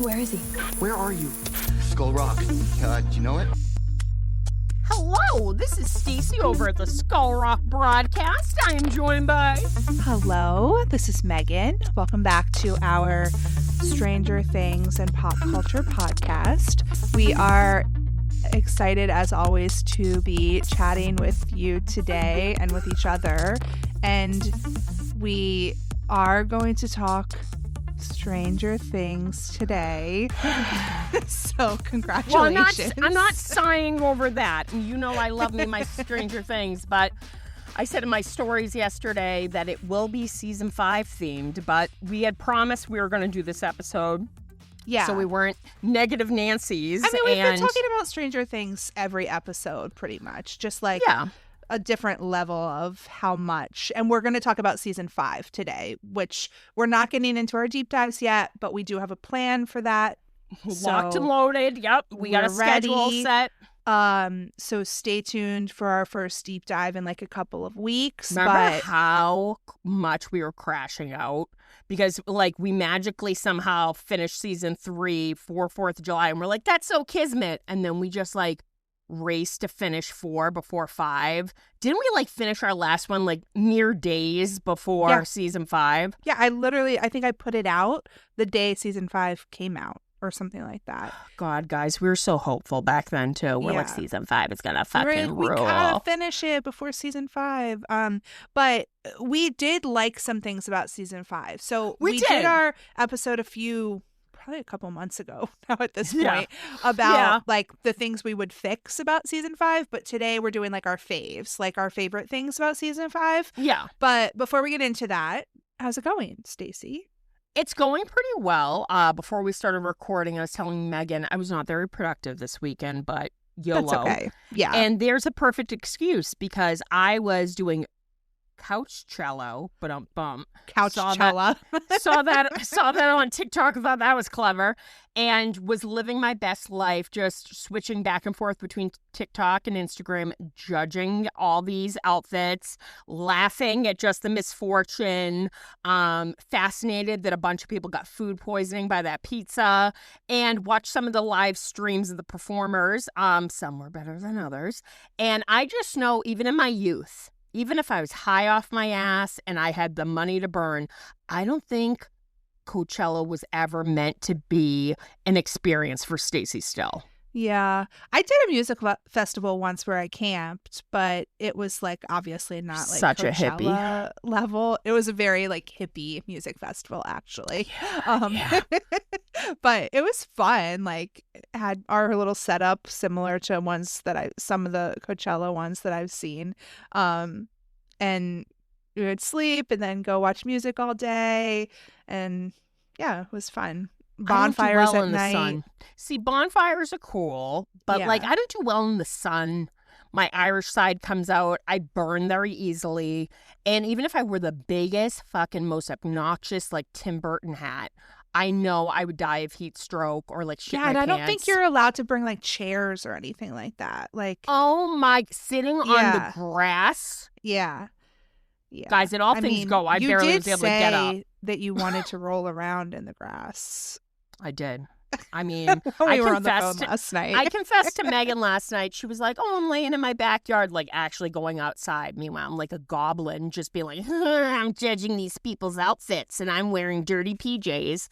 Where is he? Where are you? Skull Rock. Do you know it? Hello, this is Stacy over at the Skull Rock broadcast. I am joined by... Hello, this is Megan. Welcome back to our Stranger Things and Pop Culture podcast. We are excited, as always, to be chatting with you today and with each other. And we are going to talk Stranger Things today. So congratulations. Well, I'm not sighing over that. You know I love me my Stranger Things, but I said in my stories yesterday that it will be season 5 themed, but we had promised we were going to do this episode. Yeah. So we weren't negative Nancy's. I mean, we've been talking about Stranger Things every episode pretty much, just like a different level of how much. And we're going to talk about season 5 today, which we're not getting into our deep dives yet, but we do have a plan for that. Locked and loaded. Yep. We got a schedule set. So stay tuned for our first deep dive in like a couple of weeks. Remember how much we were crashing out? Because like we magically somehow finished season 3 for 4th of July and we're like, that's so kismet. And then we just like race to finish 4 before 5. Didn't we like finish our last one like mere days before season 5? Yeah, I think I put it out the day season 5 came out or something like that. God, guys, we were so hopeful back then too. We're like, season 5 is gonna fucking rule. We gotta finish it before season 5. But we did like some things about season 5. So we did our episode probably a couple months ago now at this point about like the things we would fix about season 5, but today we're doing like our faves, like our favorite things about season 5. Yeah. But before we get into that, how's it going, Stacy? It's going pretty well. Before we started recording, I was telling Megan I was not very productive this weekend, but YOLO. That's okay. Yeah. And there's a perfect excuse because I was doing couch cello, couch cello. saw that on TikTok. I thought that was clever, and was living my best life, just switching back and forth between TikTok and Instagram, judging all these outfits, laughing at just the misfortune, fascinated that a bunch of people got food poisoning by that pizza, and watched some of the live streams of the performers. Some were better than others, and I just know, even in my youth, even if I was high off my ass and I had the money to burn, I don't think Coachella was ever meant to be an experience for Stacey Still. Yeah. I did a music festival once where I camped, but it was like obviously not like such Coachella a hippie level. It was a very like hippie music festival actually. But it was fun. Like had our little setup similar to some of the Coachella ones that I've seen. And we would sleep and then go watch music all day, and yeah, it was fun. Bonfires at night. Sun. See, bonfires are cool, but like I don't do well in the sun. My Irish side comes out. I burn very easily. And even if I wore the biggest, fucking most obnoxious like Tim Burton hat, I know I would die of heat stroke or like shit my and pants. I don't think you're allowed to bring like chairs or anything like that. Like, oh my, sitting on the grass. Yeah. Guys, all things go. I barely was able to get up. That you wanted to roll around in the grass. I did. I mean, we were on the phone last night. I confessed to Megan last night. She was like, oh, I'm laying in my backyard, like actually going outside. Meanwhile, I'm like a goblin, just being like, I'm judging these people's outfits and I'm wearing dirty PJs.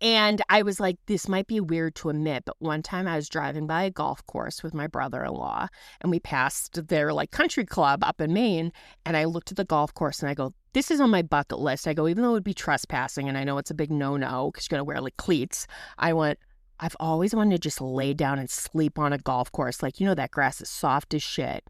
And I was like, this might be weird to admit, but one time I was driving by a golf course with my brother-in-law and we passed their like country club up in Maine. And I looked at the golf course and I go, this is on my bucket list. I go, even though it would be trespassing and I know it's a big no-no because you're going to wear like cleats, I've always wanted to just lay down and sleep on a golf course. Like, you know, that grass is soft as shit.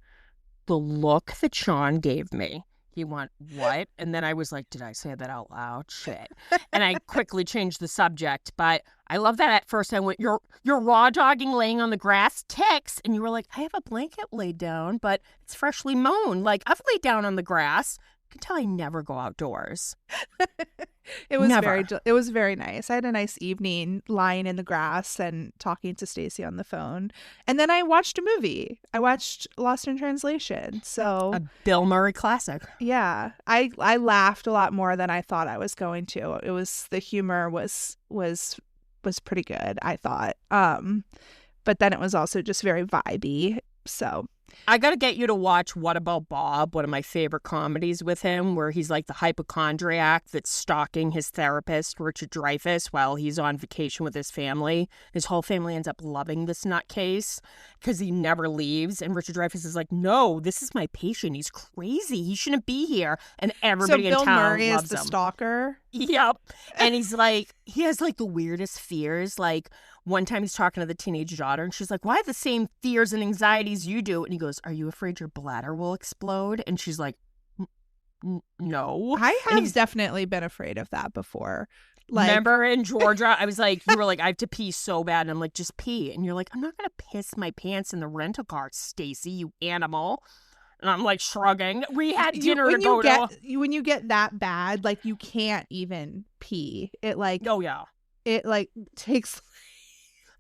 The look that Sean gave me, he went, what? And then I was like, did I say that out loud? Shit. And I quickly changed the subject. But I love that at first I went, you're raw dogging laying on the grass? Ticks. And you were like, I have a blanket laid down, but it's freshly mown. Like, I've laid down on the grass. You can tell I never go outdoors. It was very nice. I had a nice evening lying in the grass and talking to Stacy on the phone. And then I watched a movie. I watched Lost in Translation. So a Bill Murray classic. Yeah. I laughed a lot more than I thought I was going to. The humor was was pretty good, I thought. But then it was also just very vibey. So I got to get you to watch What About Bob, one of my favorite comedies with him, where he's like the hypochondriac that's stalking his therapist, Richard Dreyfuss, while he's on vacation with his family. His whole family ends up loving this nutcase because he never leaves. And Richard Dreyfuss is like, no, this is my patient. He's crazy. He shouldn't be here. And everybody in Bill town Murray loves is the him. stalker. Yep. And he's like, he has like the weirdest fears. Like one time he's talking to the teenage daughter and she's like, well, I have the same fears and anxieties you do. And he goes, are you afraid your bladder will explode? And she's like, no. I have definitely been afraid of that before. Like, remember in Georgia, I was like, you were like, I have to pee so bad. And I'm like, just pee. And you're like, I'm not going to piss my pants in the rental car, Stacy, you animal. And I'm like shrugging. We had dinner to go to. When you get that bad, like you can't even pee. It like, oh yeah. It like takes.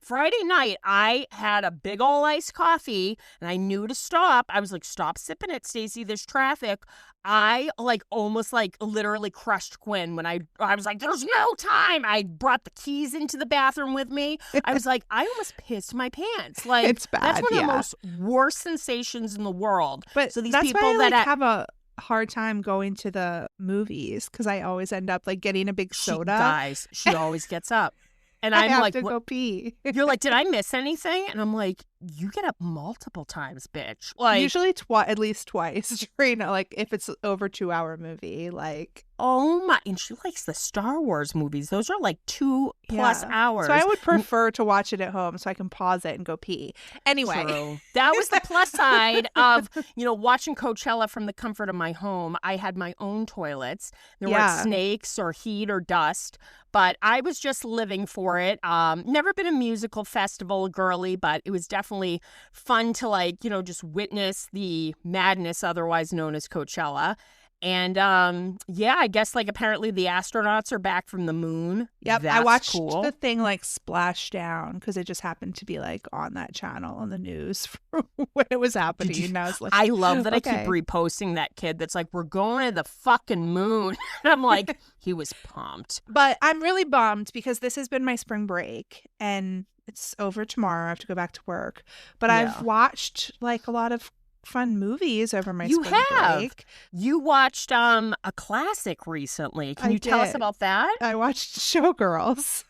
Friday night, I had a big ol' iced coffee and I knew to stop. I was like, stop sipping it, Stacey. There's traffic. I like almost like literally crushed Quinn when I was like, there's no time. I brought the keys into the bathroom with me. I was like, I almost pissed my pants. Like, it's bad. That's one of the most worst sensations in the world. But so these that's people why I that like, have a hard time going to the movies because I always end up like getting a big soda. Guys, she always gets up. And I I'm have like, to go pee. You're like, did I miss anything? And I'm like, you get up multiple times, bitch. Like usually at least twice during like if it's over 2-hour movie. Like oh my, and she likes the Star Wars movies. Those are like 2+ hours. So I would prefer to watch it at home so I can pause it and go pee. Anyway, true. That was the plus side of watching Coachella from the comfort of my home. I had my own toilets. There weren't snakes or heat or dust. But I was just living for it. Never been a musical festival girly, but it was definitely fun to just witness the madness otherwise known as Coachella. And I guess apparently the astronauts are back from the moon. Yep, That's I watched cool. the thing splash down because it just happened to be on that channel on the news when it was happening. And I was like, I love that okay. I keep reposting that kid that's like, we're going to the fucking moon. And I'm like, he was pumped. But I'm really bummed because this has been my spring break and it's over tomorrow. I have to go back to work. But I've watched a lot of fun movies over my spring break. You watched a classic recently. Can you tell us about that? I watched Showgirls.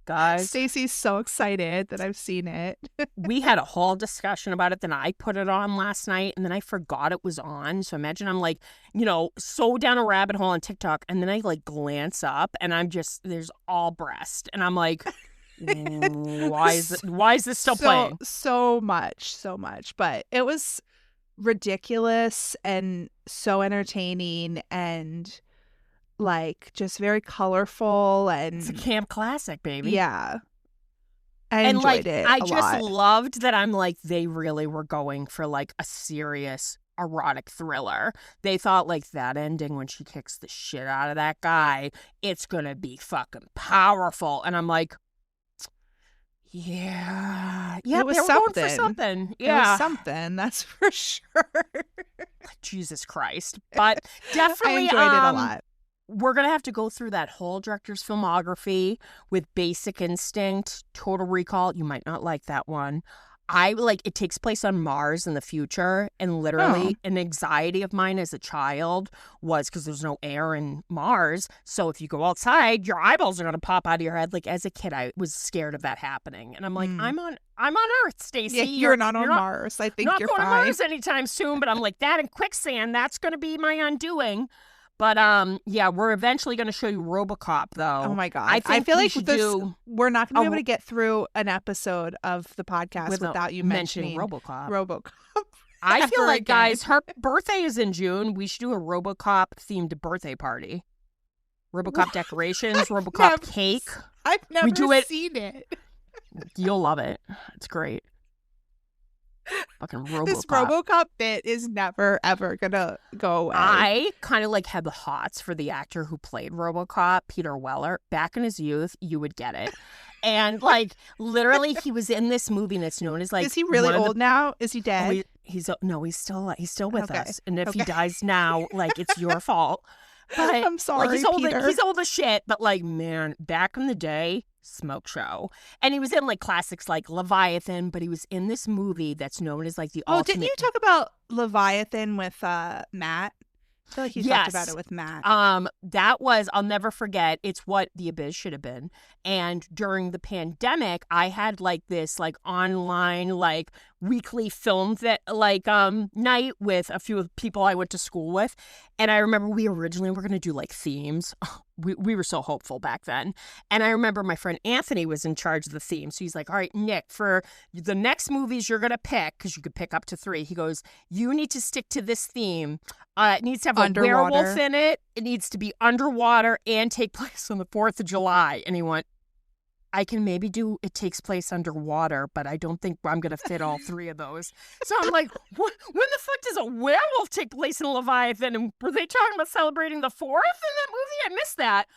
Guys, Stacey's so excited that I've seen it. We had a whole discussion about it. Then I put it on last night and then I forgot it was on. So imagine I'm so down a rabbit hole on TikTok and then I glance up and I'm just, there's all breast. And I'm like, why is this still playing? So much. But it was ridiculous and so entertaining and just very colorful, and it's a camp classic, baby. Yeah. I enjoyed it. I just loved that they really were going for a serious erotic thriller. They thought that ending when she kicks the shit out of that guy, it's gonna be fucking powerful. And I'm like, yeah, it was they were something. going for something. Yeah, it was something, that's for sure. Jesus Christ. But definitely I enjoyed it a lot. We're going to have to go through that whole director's filmography with Basic Instinct, Total Recall. You might not like that one. It takes place on Mars in the future, and literally an anxiety of mine as a child was because there's no air in Mars. So if you go outside, your eyeballs are going to pop out of your head. As a kid, I was scared of that happening. And I'm like, I'm on Earth, Stacey. Yeah, you're not on Mars. I think you're fine. Not going to Mars anytime soon, but I'm like, that and quicksand, that's going to be my undoing. But we're eventually going to show you RoboCop, though. Oh my god! I feel like we're not going to be able to get through an episode of the podcast without you mentioning RoboCop. I feel like, guys, her birthday is in June. We should do a RoboCop themed birthday party. RoboCop decorations, RoboCop cake. I've never seen it. You'll love it. It's great. Fucking RoboCop. This RoboCop bit is never ever gonna go away. I kind of had the hots for the actor who played RoboCop, Peter Weller. Back in his youth, you would get it. And literally, he was in this movie, and it's known as Is he really old now? Is he dead? He's still with us. And if he dies now, it's your fault. But I'm sorry, like Peter. he's old as shit, but like, man, back in the day, smoke show. And he was in like classics like Leviathan, but he was in this movie that's known as like the Oh, ultimate. didn't you talk about Leviathan with Matt? I feel like you talked about it with Matt. That was, I'll never forget, it's what The Abyss should have been. And during the pandemic, I had like this like online like weekly film that like night with a few people I went to school with. And I remember we originally were going to do like themes. We were so hopeful back then. And I remember my friend Anthony was in charge of the theme. So he's like, all right, Nick, for the next movies you're going to pick, because you could pick up to 3, he goes, you need to stick to this theme. It needs to have a werewolf in it. It needs to be underwater and take place on the 4th of July. And he went, I can maybe do it takes place underwater, but I don't think I'm going to fit all 3 of those. So I'm like, when the fuck does a werewolf take place in Leviathan? And were they talking about celebrating the 4th in that movie? I missed that.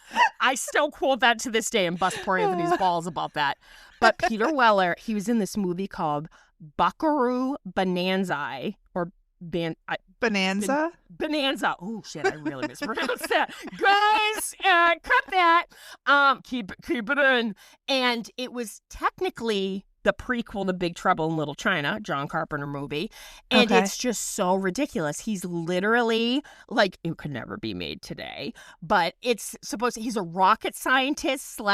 I still quote that to this day and bust poor Anthony's balls about that. But Peter Weller, he was in this movie called Buckaroo Bonanza, or Bonanza? Bonanza. Oh, shit, I really mispronounced that. Guys, cut that. Keep it in. And it was technically the prequel to Big Trouble in Little China, John Carpenter movie. And it's just so ridiculous. He's literally, like, it could never be made today. But it's supposed to, he's a rocket scientist /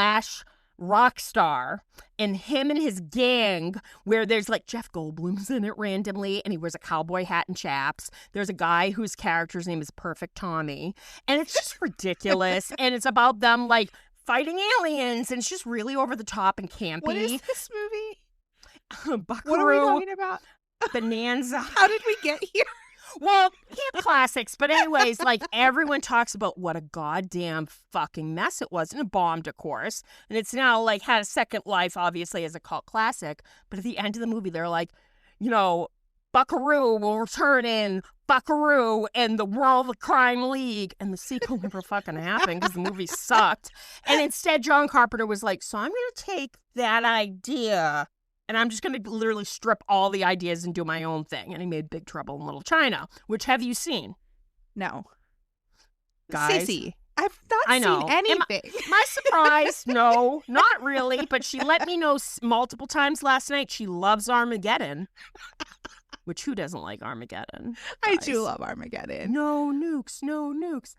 rock star, and him and his gang, where there's like Jeff Goldblum's in it randomly, and he wears a cowboy hat and chaps. There's a guy whose character's name is Perfect Tommy, and it's just ridiculous. And it's about them like fighting aliens, and it's just really over the top and campy. What is this movie? Buckaroo, what are we talking about? Bonanza. How did we get here? Well, camp classics. But anyways, like everyone talks about what a goddamn fucking mess it was. And it bombed, of course. And it's now like had a second life, obviously, as a cult classic. But at the end of the movie, they're like, you know, Buckaroo will return in Buckaroo and the World Crime League. And the sequel never fucking happened because the movie sucked. And instead, John Carpenter was like, so I'm going to take that idea and I'm just going to literally strip all the ideas and do my own thing. And he made Big Trouble in Little China, which have you seen? No. Guys? Sissy, I've not seen anything. My surprise, no, not really. But she let me know multiple times last night she loves Armageddon. Which, who doesn't like Armageddon? I do love Armageddon. No nukes, no nukes.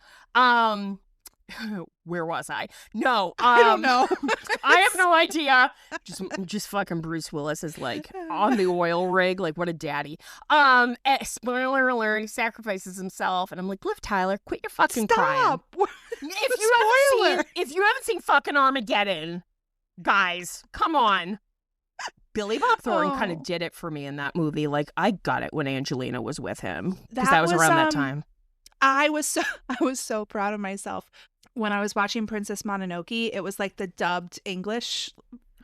Where was I? No, I don't know. I have no idea. Just fucking Bruce Willis is like on the oil rig, like what a daddy. Spoiler alert, he sacrifices himself, and I'm like, Liv Tyler, quit your fucking crying. If you haven't seen fucking Armageddon, guys, come on. Billy Bob Thornton kind of did it for me in that movie. Like, I got it when Angelina was with him because that was around that time. I was so proud of myself when I was watching Princess Mononoke. It was like the dubbed English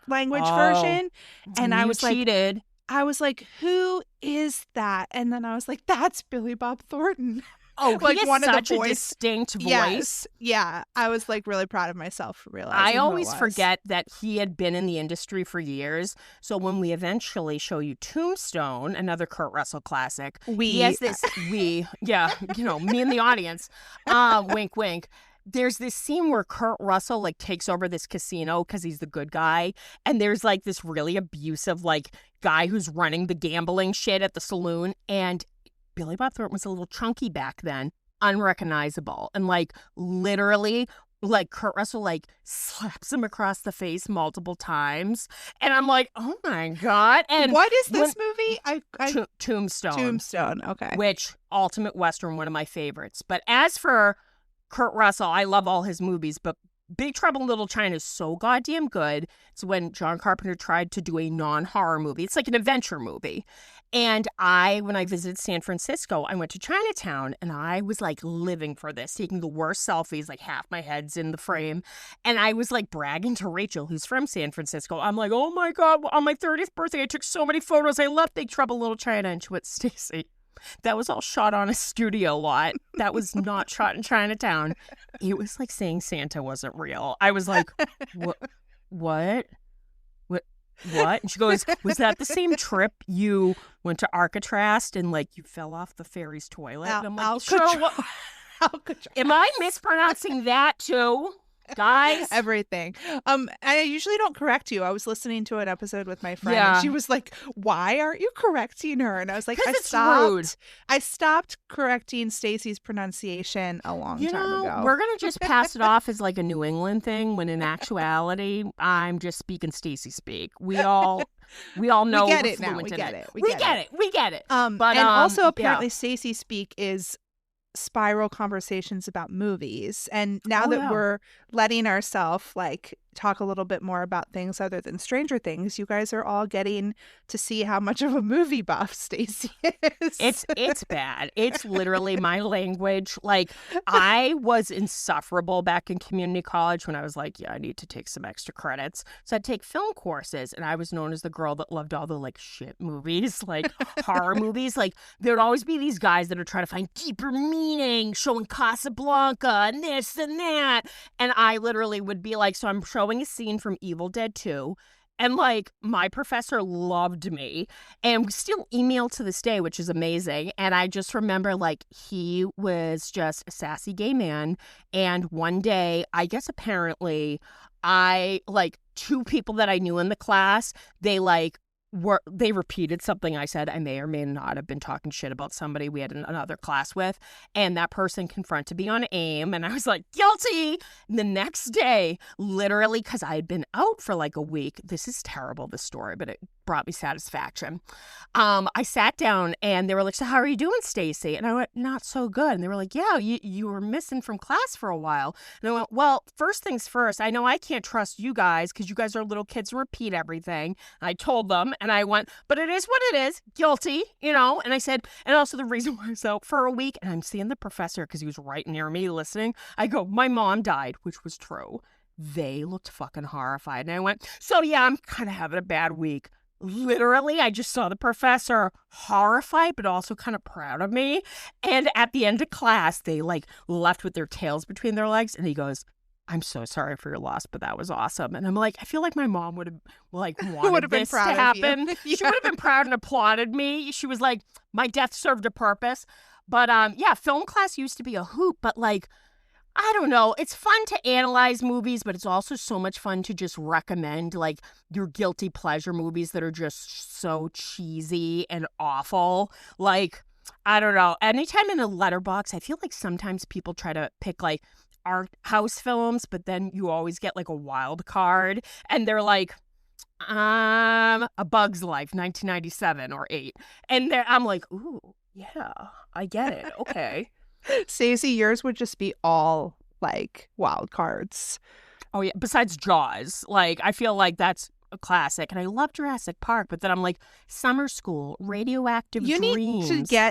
language version, and I was cheated. I was like, who is that? And then I was like, that's Billy Bob Thornton. Oh, like he has such a distinct voice. Yes. Yeah. I was like really proud of myself for realizing I always forget that he had been in the industry for years. So when we eventually show you Tombstone, another Kurt Russell classic, he has this, me and the audience, wink, wink. There's this scene where Kurt Russell like takes over this casino because he's the good guy. And there's like this really abusive like guy who's running the gambling shit at the saloon. And Billy Bob Thornton was a little chunky back then, unrecognizable. And like literally like Kurt Russell like slaps him across the face multiple times. And I'm like, oh my God. And what is this movie? Tombstone. Tombstone. Okay. Which ultimate Western, one of my favorites. But as for Kurt Russell, I love all his movies, but Big Trouble in Little China is so goddamn good. It's when John Carpenter tried to do a non-horror movie. It's like an adventure movie. And when I visited San Francisco, I went to Chinatown and I was like living for this, taking the worst selfies, like half my head's in the frame. And I was like bragging to Rachel, who's from San Francisco. I'm like, oh my God, on my 30th birthday, I took so many photos. I love Big Trouble in Little China. And she went, Stacey, that was all shot on a studio lot. That was not shot in Chinatown. It was like saying Santa wasn't real. I was like, what? And she goes, was that the same trip you went to Alcatraz and like you fell off the ferry's toilet? And I'm like, sure. How could you? Am I mispronouncing that too? Guys? Everything. I usually don't correct you. I was listening to an episode with my friend Yeah. and she was like, "Why aren't you correcting her?" And I was like, 'Cause it's rude. I stopped correcting Stacy's pronunciation a long time ago. We're going to just pass it off as like a New England thing when in actuality, I'm just speaking Stacy speak. We all know we get we're it now. fluent We in get it. it. We get it. But and also apparently yeah. Stacy speak is spiral conversations about movies. And now Oh, that yeah. we're letting ourselves like talk a little bit more about things other than Stranger Things, you guys are all getting to see how much of a movie buff Stacy is. It's bad. It's literally my language. Like, I was insufferable back in community college when I was like, yeah, I need to take some extra credits. So I'd take film courses, and I was known as the girl that loved all the like shit movies, like horror movies. Like, there'd always be these guys that are trying to find deeper meaning, showing Casablanca and this and that. And I literally would be like, so I'm showing a scene from Evil Dead 2. And, like, my professor loved me. And we still email to this day, which is amazing. And I just remember, like, he was just a sassy gay man. And one day, I guess apparently, two people that I knew in the class, they repeated something I said. I may or may not have been talking shit about somebody we had another class with, and that person confronted me on AIM, and I was like, guilty. And the next day, literally, because I had been out for like a week, this is terrible, this story, but it brought me satisfaction. I sat down, and they were like, so how are you doing, Stacy? And I went, not so good. And they were like, yeah, you were missing from class for a while. And I went, well, first things first, I know I can't trust you guys because you guys are little kids and repeat everything. And I told them, and I went, but it is what it is, guilty, And I said, and also the reason why I was out for a week, and I'm seeing the professor because he was right near me listening. I go, my mom died, which was true. They looked fucking horrified. And I went, so yeah, I'm kind of having a bad week. Literally, I just saw the professor horrified, but also kind of proud of me. And at the end of class, they like left with their tails between their legs. And he goes, I'm so sorry for your loss, but that was awesome. And I'm like, I feel like my mom would have like wanted this to happen. She would have been proud and applauded me. She was like, my death served a purpose. But yeah, film class used to be a hoot, but like, I don't know. It's fun to analyze movies, but it's also so much fun to just recommend like your guilty pleasure movies that are just so cheesy and awful. Like, I don't know. Anytime in a letterbox, I feel like sometimes people try to pick like art house films, but then you always get like a wild card and they're like, A Bug's Life, 1997 or 8. And I'm like, ooh, yeah, I get it. Okay. Stacey, yours would just be all like wild cards. Oh yeah, besides Jaws. Like, I feel like that's a classic, and I love Jurassic Park, but then I'm like, Summer School, Radioactive Dreams.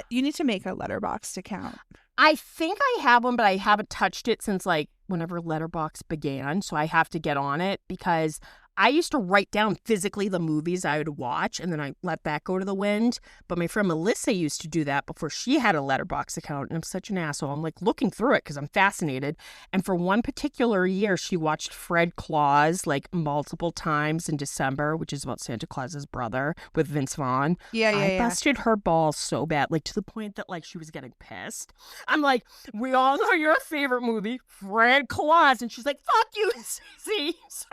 You need to make a Letterboxd account. I think I have one, but I haven't touched it since like whenever Letterboxd began, so I have to get on it because I used to write down physically the movies I would watch, and then I let that go to the wind. But my friend Melissa used to do that before she had a Letterboxd account, and I'm such an asshole. I'm like looking through it because I'm fascinated. And for one particular year, she watched Fred Claus like multiple times in December, which is about Santa Claus's brother with Vince Vaughn. I busted her balls so bad, like to the point that like she was getting pissed. I'm like, we all know your favorite movie, Fred Claus, and she's like, fuck you, Stacey. So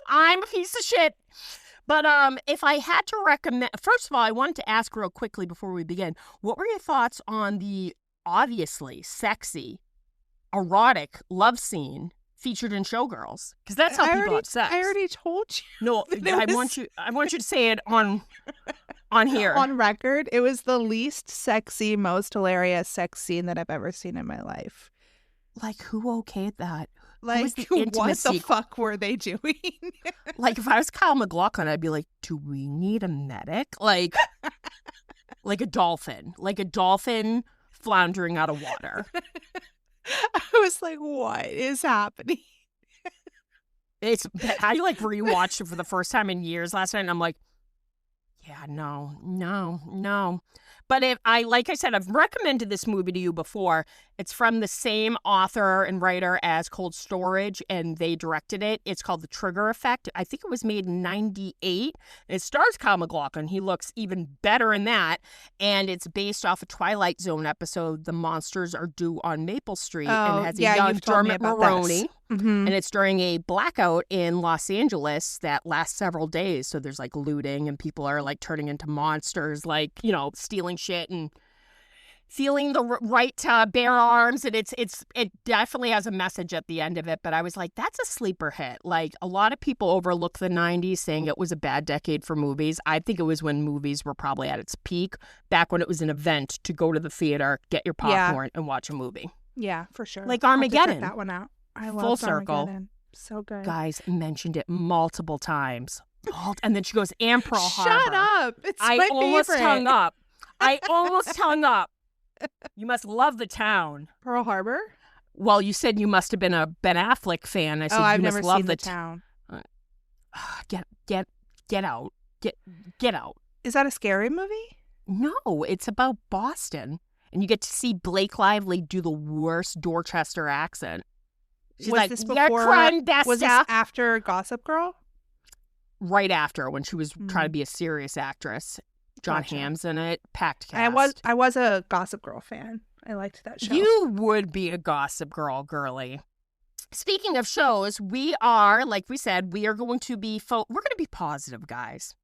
I'm a piece of shit. But if I had to recommend, first of all, I wanted to ask real quickly before we begin, what were your thoughts on the obviously sexy, erotic love scene featured in Showgirls? Because that's how people have sex. I already told you. No, I want you to say it on here. On record, it was the least sexy, most hilarious sex scene that I've ever seen in my life. Like, who okayed that? Like, what the fuck were they doing? Like, if I was Kyle MacLachlan, I'd be like, do we need a medic? Like a dolphin. Like a dolphin floundering out of water. I was like, what is happening? I like rewatched it for the first time in years last night, and I'm like, yeah, no. But like I said, I've recommended this movie to you before. It's from the same author and writer as Cold Storage, and they directed it. It's called The Trigger Effect. I think it was made in 98. It stars Kyle MacLachlan. He looks even better in that. And it's based off a Twilight Zone episode, The Monsters Are Due on Maple Street, and has a young Dermot Mulroney. Mm-hmm. And it's during a blackout in Los Angeles that lasts several days. So there's like looting and people are like turning into monsters, like, you know, stealing shit and feeling the right to bear arms. And it definitely has a message at the end of it. But I was like, that's a sleeper hit. Like, a lot of people overlook the 90s, saying it was a bad decade for movies. I think it was when movies were probably at its peak, back when it was an event to go to the theater, get your popcorn, and watch a movie. Yeah, for sure. Like I'll have to check Armageddon. that one out. I love Full circle. Armageddon. So good. Guys mentioned it multiple times. And then she goes, and Pearl Harbor. Shut up. It's I my almost favorite. hung up. I almost hung up. You must love the town. Pearl Harbor? Well, you said you must have been a Ben Affleck fan. I said I've you never must love seen the town. Get out. Get out. Is that a scary movie? No, it's about Boston. And you get to see Blake Lively do the worst Dorchester accent. She's Was like, this "Your before? crime best Was this after Gossip Girl? Right after, when she was trying to be a serious actress. John Gotcha. Hamm's in it, packed cast. I was a Gossip Girl fan. I liked that show. You would be a Gossip Girl girly. Speaking of shows, we are, like we said, we are going to be we're going to be positive, guys.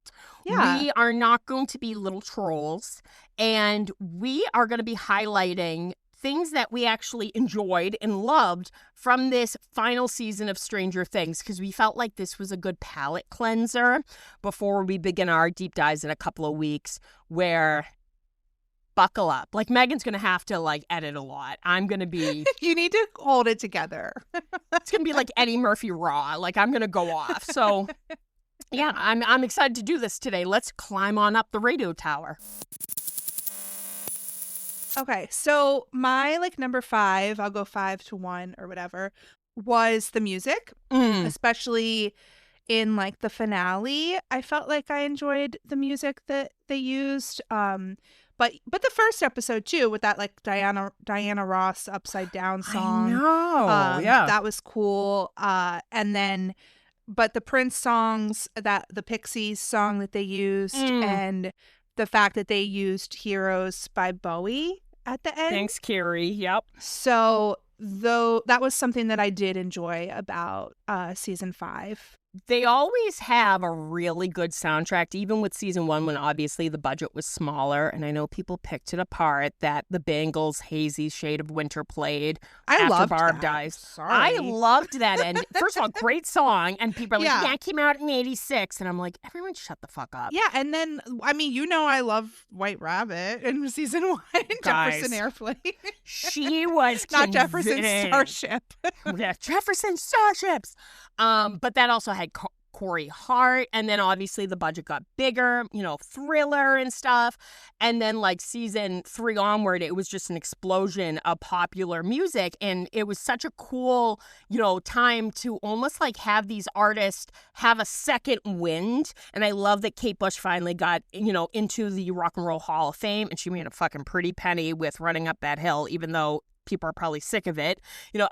Yeah. We are not going to be little trolls, and we are going to be highlighting things that we actually enjoyed and loved from this final season of Stranger Things, because we felt like this was a good palate cleanser before we begin our deep dives in a couple of weeks, where buckle up. Like, Megan's going to have to like edit a lot. I'm going to be You need to hold it together. it's going to be like Eddie Murphy Raw. Like, I'm going to go off. So yeah, I'm excited to do this today. Let's climb on up the radio tower. Okay, so my number 5, I'll go 5 to 1 or whatever, was the music, especially in the finale. I felt like I enjoyed the music that they used. But the first episode too, with that Diana Ross Upside Down song. I know. Yeah. That was cool. And then but the Prince songs, the Pixies song that they used, and the fact that they used Heroes by Bowie at the end. Thanks, Carrie. Yep. So though that was something that I did enjoy about season 5. They always have a really good soundtrack, even with season 1, when obviously the budget was smaller. And I know people picked it apart that the Bangles' Hazy Shade of Winter played I after loved Barb that. dies. Sorry. I loved that. And first of all, great song. And people are like, Yeah. yeah, it came out in 86. And I'm like, everyone shut the fuck up. Yeah, and then I mean, I love White Rabbit in season 1, Jefferson Airplane. She was Not Jefferson convinced. Starship. Yeah, Jefferson Starships. But that also had Corey Hart, and then obviously the budget got bigger, Thriller and stuff. And then season 3 onward, it was just an explosion of popular music. And it was such a cool, time to almost have these artists have a second wind. And I love that Kate Bush finally got, into the Rock and Roll Hall of Fame, and she made a fucking pretty penny with Running Up That Hill, even though people are probably sick of it,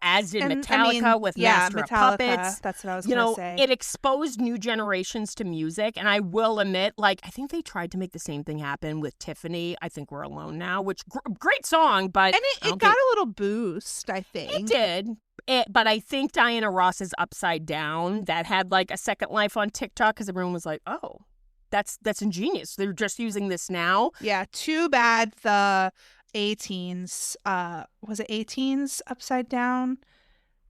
as did Metallica with Master of Puppets. That's what I was going to say. It exposed new generations to music. And I will admit, I think they tried to make the same thing happen with Tiffany, I Think We're Alone Now, which great song, but And it got a little boost, I think. It did. But I think Diana Ross's Upside Down, that had a second life on TikTok, because everyone was like, oh, that's ingenious. They're just using this now. Yeah, too bad the A-Teens, was it A-Teens Upside Down?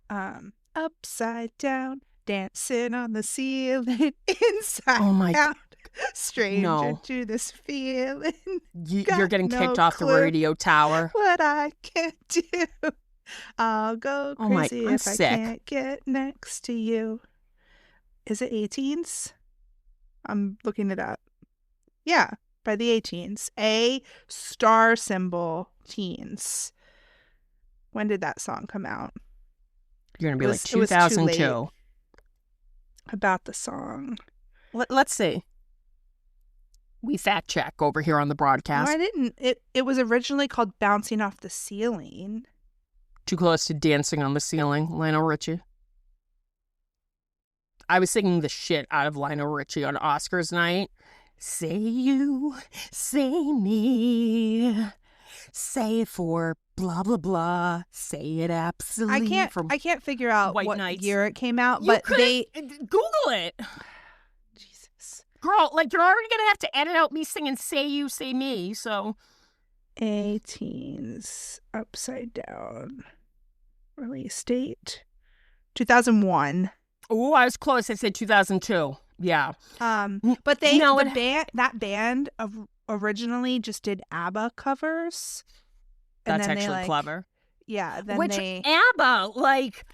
Upside down, dancing on the ceiling, inside out, stranger to this feeling. You're getting kicked off the clue radio tower. What I can do, I'll go crazy if I can't get next to you. Is it A-Teens? I'm looking it up. Yeah. By the A-Teens. A star symbol teens. When did that song come out? You're going to be 2002. About the song. Let's see. We fact check over here on the No, broadcast. I didn't. It was originally called Bouncing Off the Ceiling. Too close to Dancing on the Ceiling, Lionel Richie. I was singing the shit out of Lionel Richie on Oscars night. Say you, say me, say it for blah, blah, blah, say it absolutely. I can't figure out White what Knights. year it came out, You but could've- Google it. Jesus. Girl, like, you're already going to have to edit out me singing Say You, Say Me, so. 18's Upside Down. Release date 2001. Oh, I was close. I said 2002. Yeah. But No, that band originally just did ABBA covers. And That's then actually clever. Yeah. Then Which ABBA, like,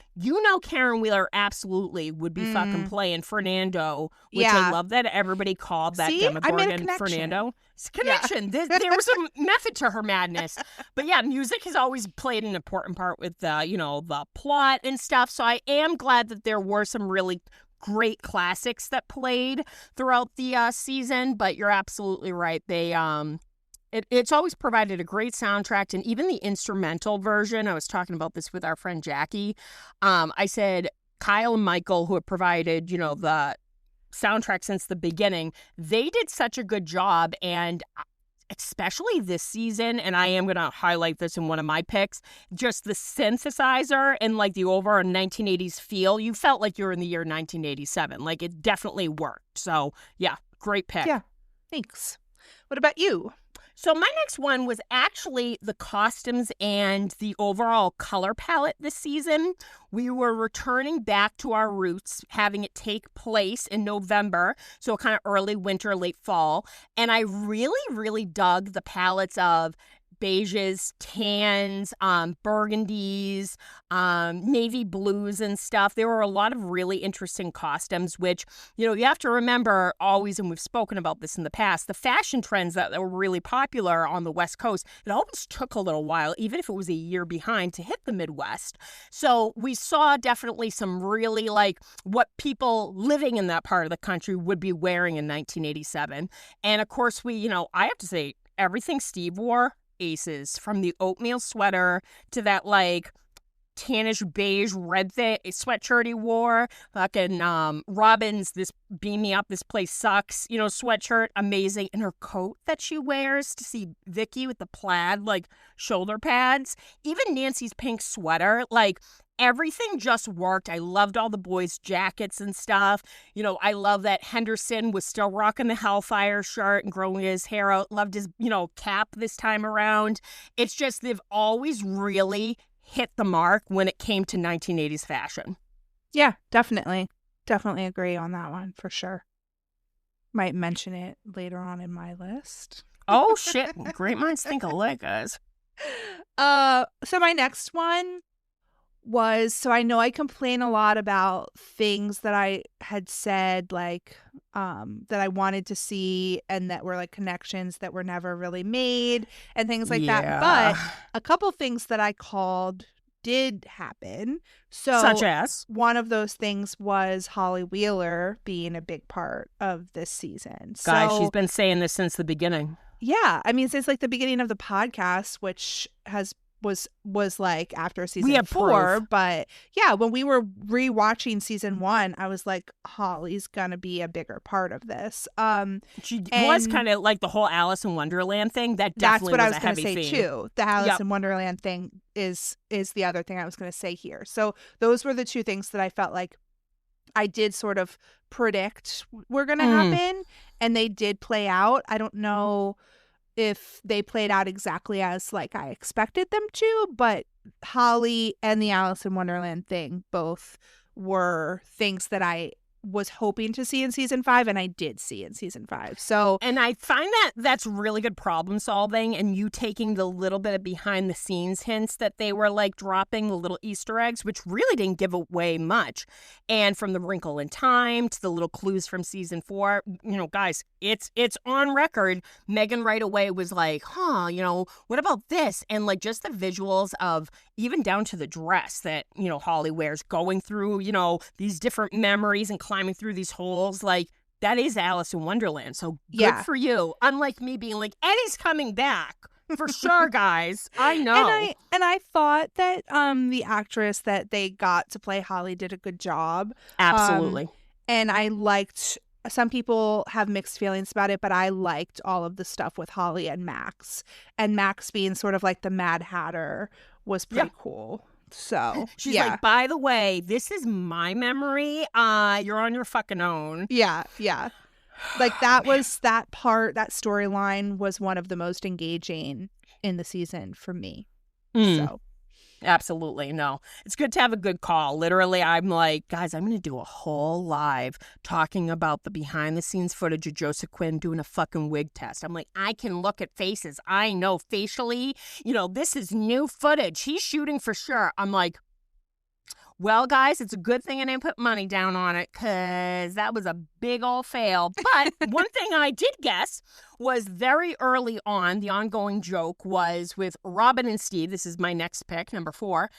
Karen Wheeler absolutely would be fucking playing Fernando, which I love that everybody called that See? I made a Demogorgon connection. Fernando. It's a connection. There was a method to her madness. But yeah, music has always played an important part with, the plot and stuff. So I am glad that there were some really great classics that played throughout the season. But you're absolutely right. They It's always provided a great soundtrack, and even the instrumental version. I was talking about this with our friend Jackie. I said Kyle and Michael, who have provided, the soundtrack since the beginning, they did such a good job, and especially this season, and I am going to highlight this in one of my picks, just the synthesizer and like the overall 1980s feel. You felt like you were in the year 1987. Like, it definitely worked. So, yeah, great pick. Yeah, thanks. What about you? So my next one was actually the costumes and the overall color palette this season. We were returning back to our roots, having it take place in November, so kind of early winter, late fall. And I really, really dug the palettes of beiges, tans, burgundies, navy blues and stuff. There were a lot of really interesting costumes, which, you have to remember always, and we've spoken about this in the past, the fashion trends that were really popular on the West Coast, it always took a little while, even if it was a year behind, to hit the Midwest. So we saw definitely some really like what people living in that part of the country would be wearing in 1987. And of course, I have to say, everything Steve wore, aces, from the oatmeal sweater to that like tannish beige red sweatshirt he wore, fucking Robin's this beam me up, this place sucks, sweatshirt, amazing, and her coat that she wears to see Vicky with the plaid like shoulder pads, even Nancy's pink sweater, like everything just worked. I loved all the boys' jackets and stuff. I love that Henderson was still rocking the Hellfire shirt and growing his hair out. Loved his, cap this time around. It's just they've always really hit the mark when it came to 1980s fashion. Yeah, definitely. Definitely agree on that one for sure. Might mention it later on in my list. Oh, shit. Great minds think alike, guys. So my next one was, so I know I complain a lot about things that I had said, like, that I wanted to see and that were like connections that were never really made and things like that. But a couple things that I called did happen. So such as? One of those things was Holly Wheeler being a big part of this season. Guys, she's been saying this since the beginning. Yeah. I mean, since like the beginning of the podcast, which was like after season 4, but yeah, when we were rewatching season 1, I was like, Holly's gonna be a bigger part of this. She was kind of like the whole Alice in Wonderland thing. That's what I was gonna say theme. too. The Alice in Wonderland thing is the other thing I was gonna say here. So those were the two things that I felt like I did sort of predict were gonna happen, and they did play out. I don't know if they played out exactly as like I expected them to, but Holly and the Alice in Wonderland thing both were things that I was hoping to see in season 5, and I did see in season 5. So, and I find that that's really good problem solving, and you taking the little bit of behind the scenes hints that they were like dropping, the little Easter eggs, which really didn't give away much. And from the Wrinkle in Time to the little clues from season 4, guys, it's on record. Megan right away was like, what about this? And like just the visuals of even down to the dress that, Holly wears, going through, these different memories and climbing through these holes, like that is Alice in Wonderland. So good Yeah. for you. Unlike me being like, Eddie's coming back. For sure, guys. I know. And I thought that the actress that they got to play Holly did a good job. Absolutely. And I liked, some people have mixed feelings about it, but I liked all of the stuff with Holly and Max. And Max being sort of like the Mad Hatter was pretty cool. So she's like, by the way, this is my memory. You're on your fucking own. Yeah. Like that was that storyline was one of the most engaging in the season for me. So absolutely. No, it's good to have a good call. Literally, I'm like, guys, I'm going to do a whole live talking about the behind the scenes footage of Joseph Quinn doing a fucking wig test. I'm like, I can look at faces. I know facially, this is new footage. He's shooting for sure. I'm like, well, guys, it's a good thing I didn't put money down on it because that was a big old fail. But one thing I did guess was very early on, the ongoing joke was with Robin and Steve. This is my next pick, number 4.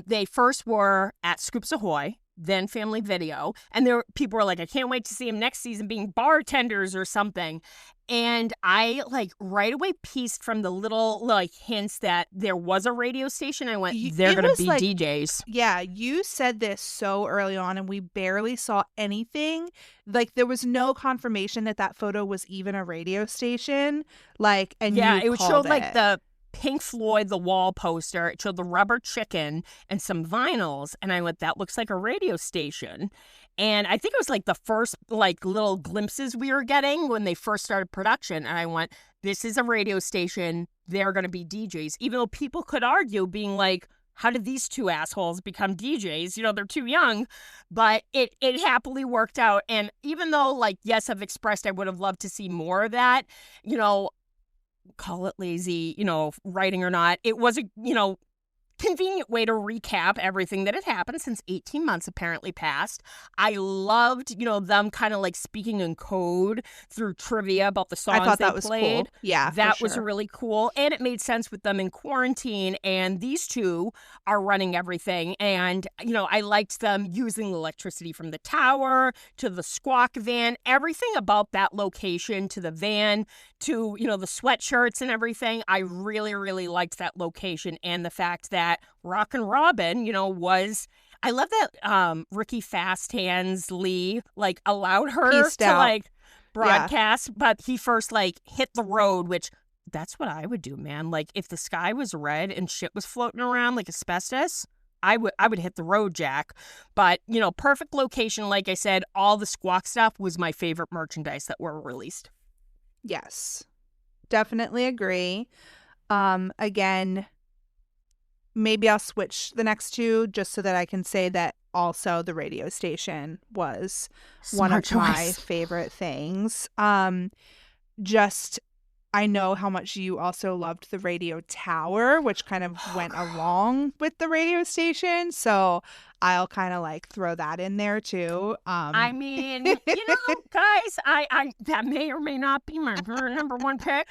They first were at Scoops Ahoy, then Family Video. And people were like, I can't wait to see him next season being bartenders or something. And I right away pieced from the little hints that there was a radio station. I went, they're going to be DJs. Yeah, you said this so early on and we barely saw anything. There was no confirmation that photo was even a radio station. And it showed it. The Pink Floyd, the wall poster. It showed the rubber chicken and some vinyls. And I went, that looks like a radio station. And I think it was the first little glimpses we were getting when they first started production. And I went, this is a radio station. They're going to be DJs. Even though people could argue being like, how did these two assholes become DJs? They're too young. But it happily worked out. And even though yes, I've expressed I would have loved to see more of that, call it lazy, writing or not, it was a, convenient way to recap everything that had happened since 18 months apparently passed. I loved, them kind of speaking in code through trivia about the songs I thought they that was played. Cool. Yeah, that for was sure. really cool. And it made sense with them in quarantine. And these two are running everything. And, I liked them using the electricity from the tower to the squawk van, everything about that location, to the van, to, the sweatshirts and everything. I really, really liked that location and the fact that Rockin' Robin, was, I love that Ricky Fast Hands Lee, allowed her Pieced to, out. broadcast, but he first, hit the road, which that's what I would do, man. If the sky was red and shit was floating around like asbestos, I would hit the road, Jack. But, perfect location. Like I said, all the squawk stuff was my favorite merchandise that were released. Yes, definitely agree. Again, maybe I'll switch the next two just so that I can say that also the radio station was one of my favorite things. I know how much you also loved the radio tower, which kind of went along with the radio station. So I'll kind of throw that in there too. I mean, guys, I that may or may not be my number 1 pick.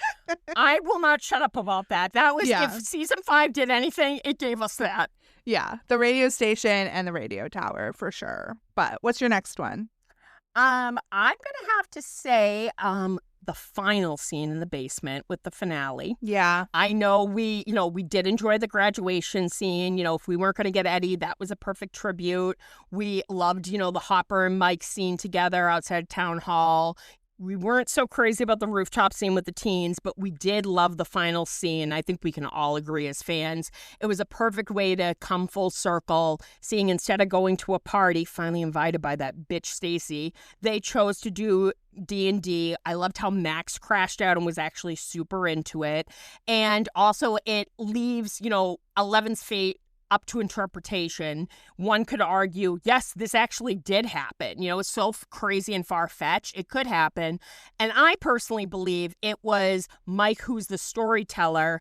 I will not shut up about that. That was, if season 5 did anything, it gave us that. Yeah, the radio station and the radio tower for sure. But what's your next one? I'm gonna have to say, the final scene in the basement with the finale. Yeah. I know we did enjoy the graduation scene. If we weren't going to get Eddie, that was a perfect tribute. We loved, the Hopper and Mike scene together outside Town Hall. We weren't so crazy about the rooftop scene with the teens, but we did love the final scene. I think we can all agree as fans. It was a perfect way to come full circle, seeing instead of going to a party, finally invited by that bitch Stacy, they chose to do D&D. I loved how Max crashed out and was actually super into it. And also it leaves, Eleven's fate up to interpretation. One could argue, yes, this actually did happen. It's so crazy and far-fetched. It could happen. And I personally believe it was Mike, who's the storyteller,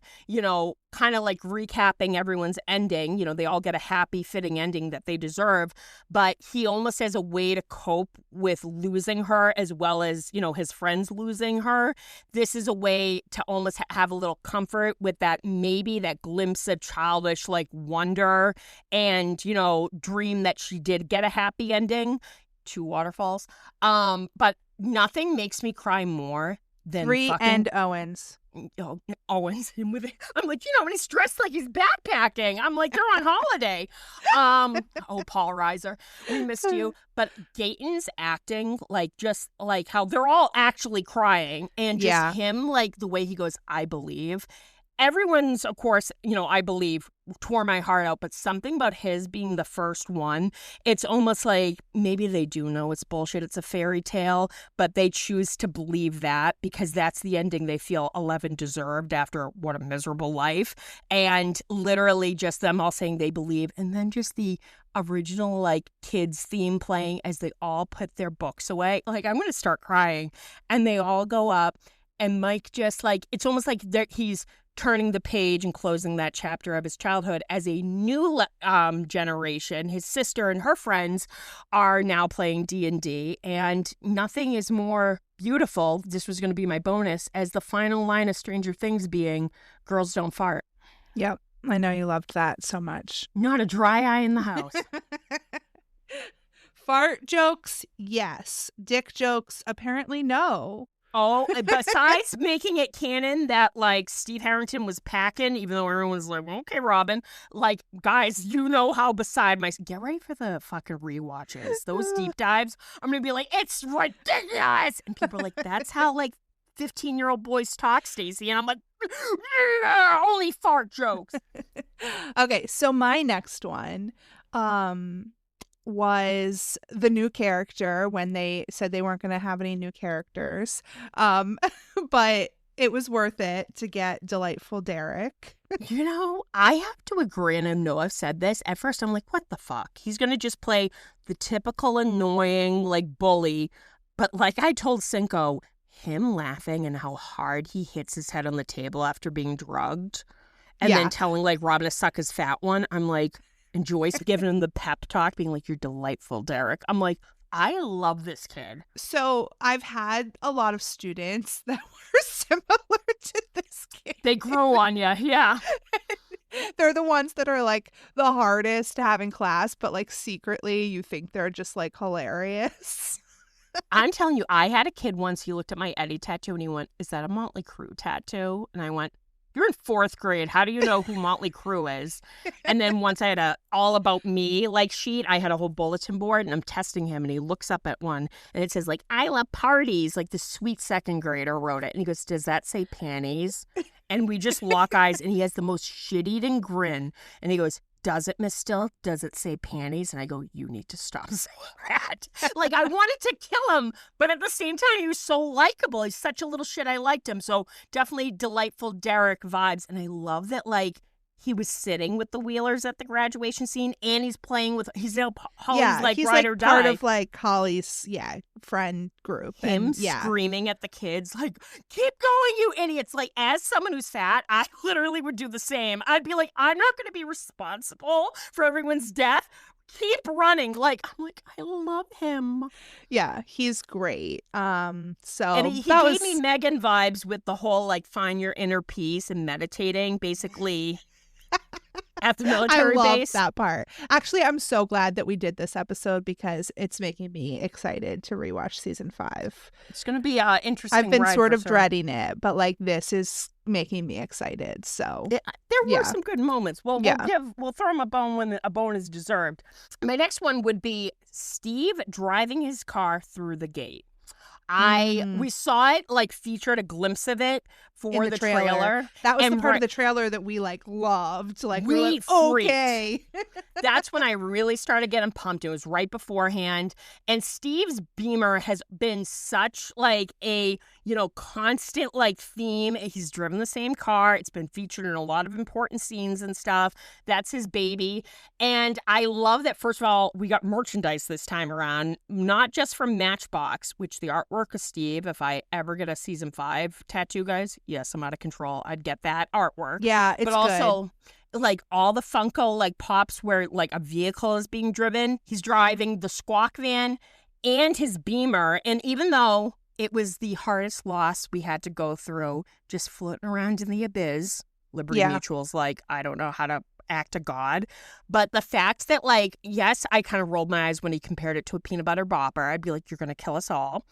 kind of recapping everyone's ending. They all get a happy, fitting ending that they deserve. But he almost has a way to cope with losing her as well as, his friends losing her. This is a way to almost have a little comfort with that, maybe that glimpse of childish, wonder and, dream that she did get a happy ending. 2 waterfalls. But nothing makes me cry more than 3 fucking and Owens. Owens. Him with it. I'm like, when he's dressed like he's backpacking, I'm like, they're on holiday. Oh, Paul Reiser, we missed you. But Dayton's acting, like, just like how they're all actually crying, and just him, like the way he goes, I believe. Everyone's, of course, I believe, tore my heart out, but something about his being the first one, it's almost like maybe they do know it's bullshit, it's a fairy tale, but they choose to believe that because that's the ending they feel 11 deserved after what a miserable life. And literally just them all saying they believe, and then just the original, like, kids theme playing as they all put their books away. Like, I'm going to start crying. And they all go up, and Mike just, like, it's almost like he's turning the page and closing that chapter of his childhood as a new generation. His sister and her friends are now playing D&D, and nothing is more beautiful, this was going to be my bonus, as the final line of Stranger Things being, girls don't fart. Yep. I know you loved that so much. Not a dry eye in the house. Fart jokes, yes. Dick jokes, apparently no. Oh, besides making it canon that, like, Steve Harrington was packing, even though everyone was like, okay, Robin, like, guys, you know how beside my... Get ready for the fucking rewatches. Those deep dives, I'm going to be like, it's ridiculous. And people are like, that's how, like, 15-year-old boys talk, Stacey. And I'm like, only fart jokes. Okay, so my next one was the new character when they said they weren't going to have any new characters. But it was worth it to get Delightful Derek. I have to agree, and I know I've said this. At first, I'm like, what the fuck? He's going to just play the typical annoying, like, bully. But like I told Cinco, him laughing and how hard he hits his head on the table after being drugged and then telling, like, Robin to suck his fat one. I'm like... And Joyce giving him the pep talk, being like, you're delightful, Derek. I'm like, I love this kid. So I've had a lot of students that were similar to this kid. They grow on you, yeah. They're the ones that are, like, the hardest to have in class, but, like, secretly you think they're just, like, hilarious. I'm telling you, I had a kid once, he looked at my Eddie tattoo and he went, is that a Motley Crue tattoo? And I went, you're in 4th grade. How do you know who Motley Crue is? And then once I had a all about me, like, sheet, I had a whole bulletin board, and I'm testing him, and he looks up at one, and it says, like, I love parties. Like, the sweet 2nd grader wrote it. And he goes, does that say panties? And we just lock eyes, and he has the most shit-eating grin. And he goes, does it, Miss Still? Does it say panties? And I go, you need to stop saying that. Like, I wanted to kill him, but at the same time, he was so likable. He's such a little shit. I liked him. So definitely Delightful Derek vibes. And I love that, like, he was sitting with the Wheelers at the graduation scene, and he's playing with, he's now Holly's, like, he's ride like or die. part of, like, Holly's, friend group. Him and, screaming at the kids, like, keep going, you idiots. Like, as someone who's fat, I literally would do the same. I'd be like, I'm not going to be responsible for everyone's death. Keep running. Like, I'm like, I love him. Yeah, he's great. So and he gave me Megan vibes with the whole, like, find your inner peace and meditating, basically. At the military I love base. that part. Actually, I'm so glad that we did this episode because it's making me excited to rewatch season 5. It's going to be interesting. I've been ride sort for of sure. dreading it, but, like, this is making me excited. So there were some good moments. Well, we'll throw him a bone when a bone is deserved. My next one would be Steve driving his car through the gate. We saw it, like, featured a glimpse of it for the trailer. That was the part of the trailer that we, like, loved. Like, we were like, okay. That's when I really started getting pumped. It was right beforehand. And Steve's Beamer has been such, like, a, constant, like, theme. He's driven the same car. It's been featured in a lot of important scenes and stuff. That's his baby. And I love that, first of all, we got merchandise this time around, not just from Matchbox, which the artwork of Steve, if I ever get a season 5 tattoo, guys, yes, I'm out of control. I'd get that artwork. Yeah, it's but also, like, all the Funko, like, pops where, like, a vehicle is being driven. He's driving the Squawk van and his Beamer. And even though it was the hardest loss we had to go through, just floating around in the abyss, Liberty Mutual's like, I don't know how to act of God. But the fact that, like, yes, I kind of rolled my eyes when he compared it to a peanut butter bopper. I'd be like, you're going to kill us all.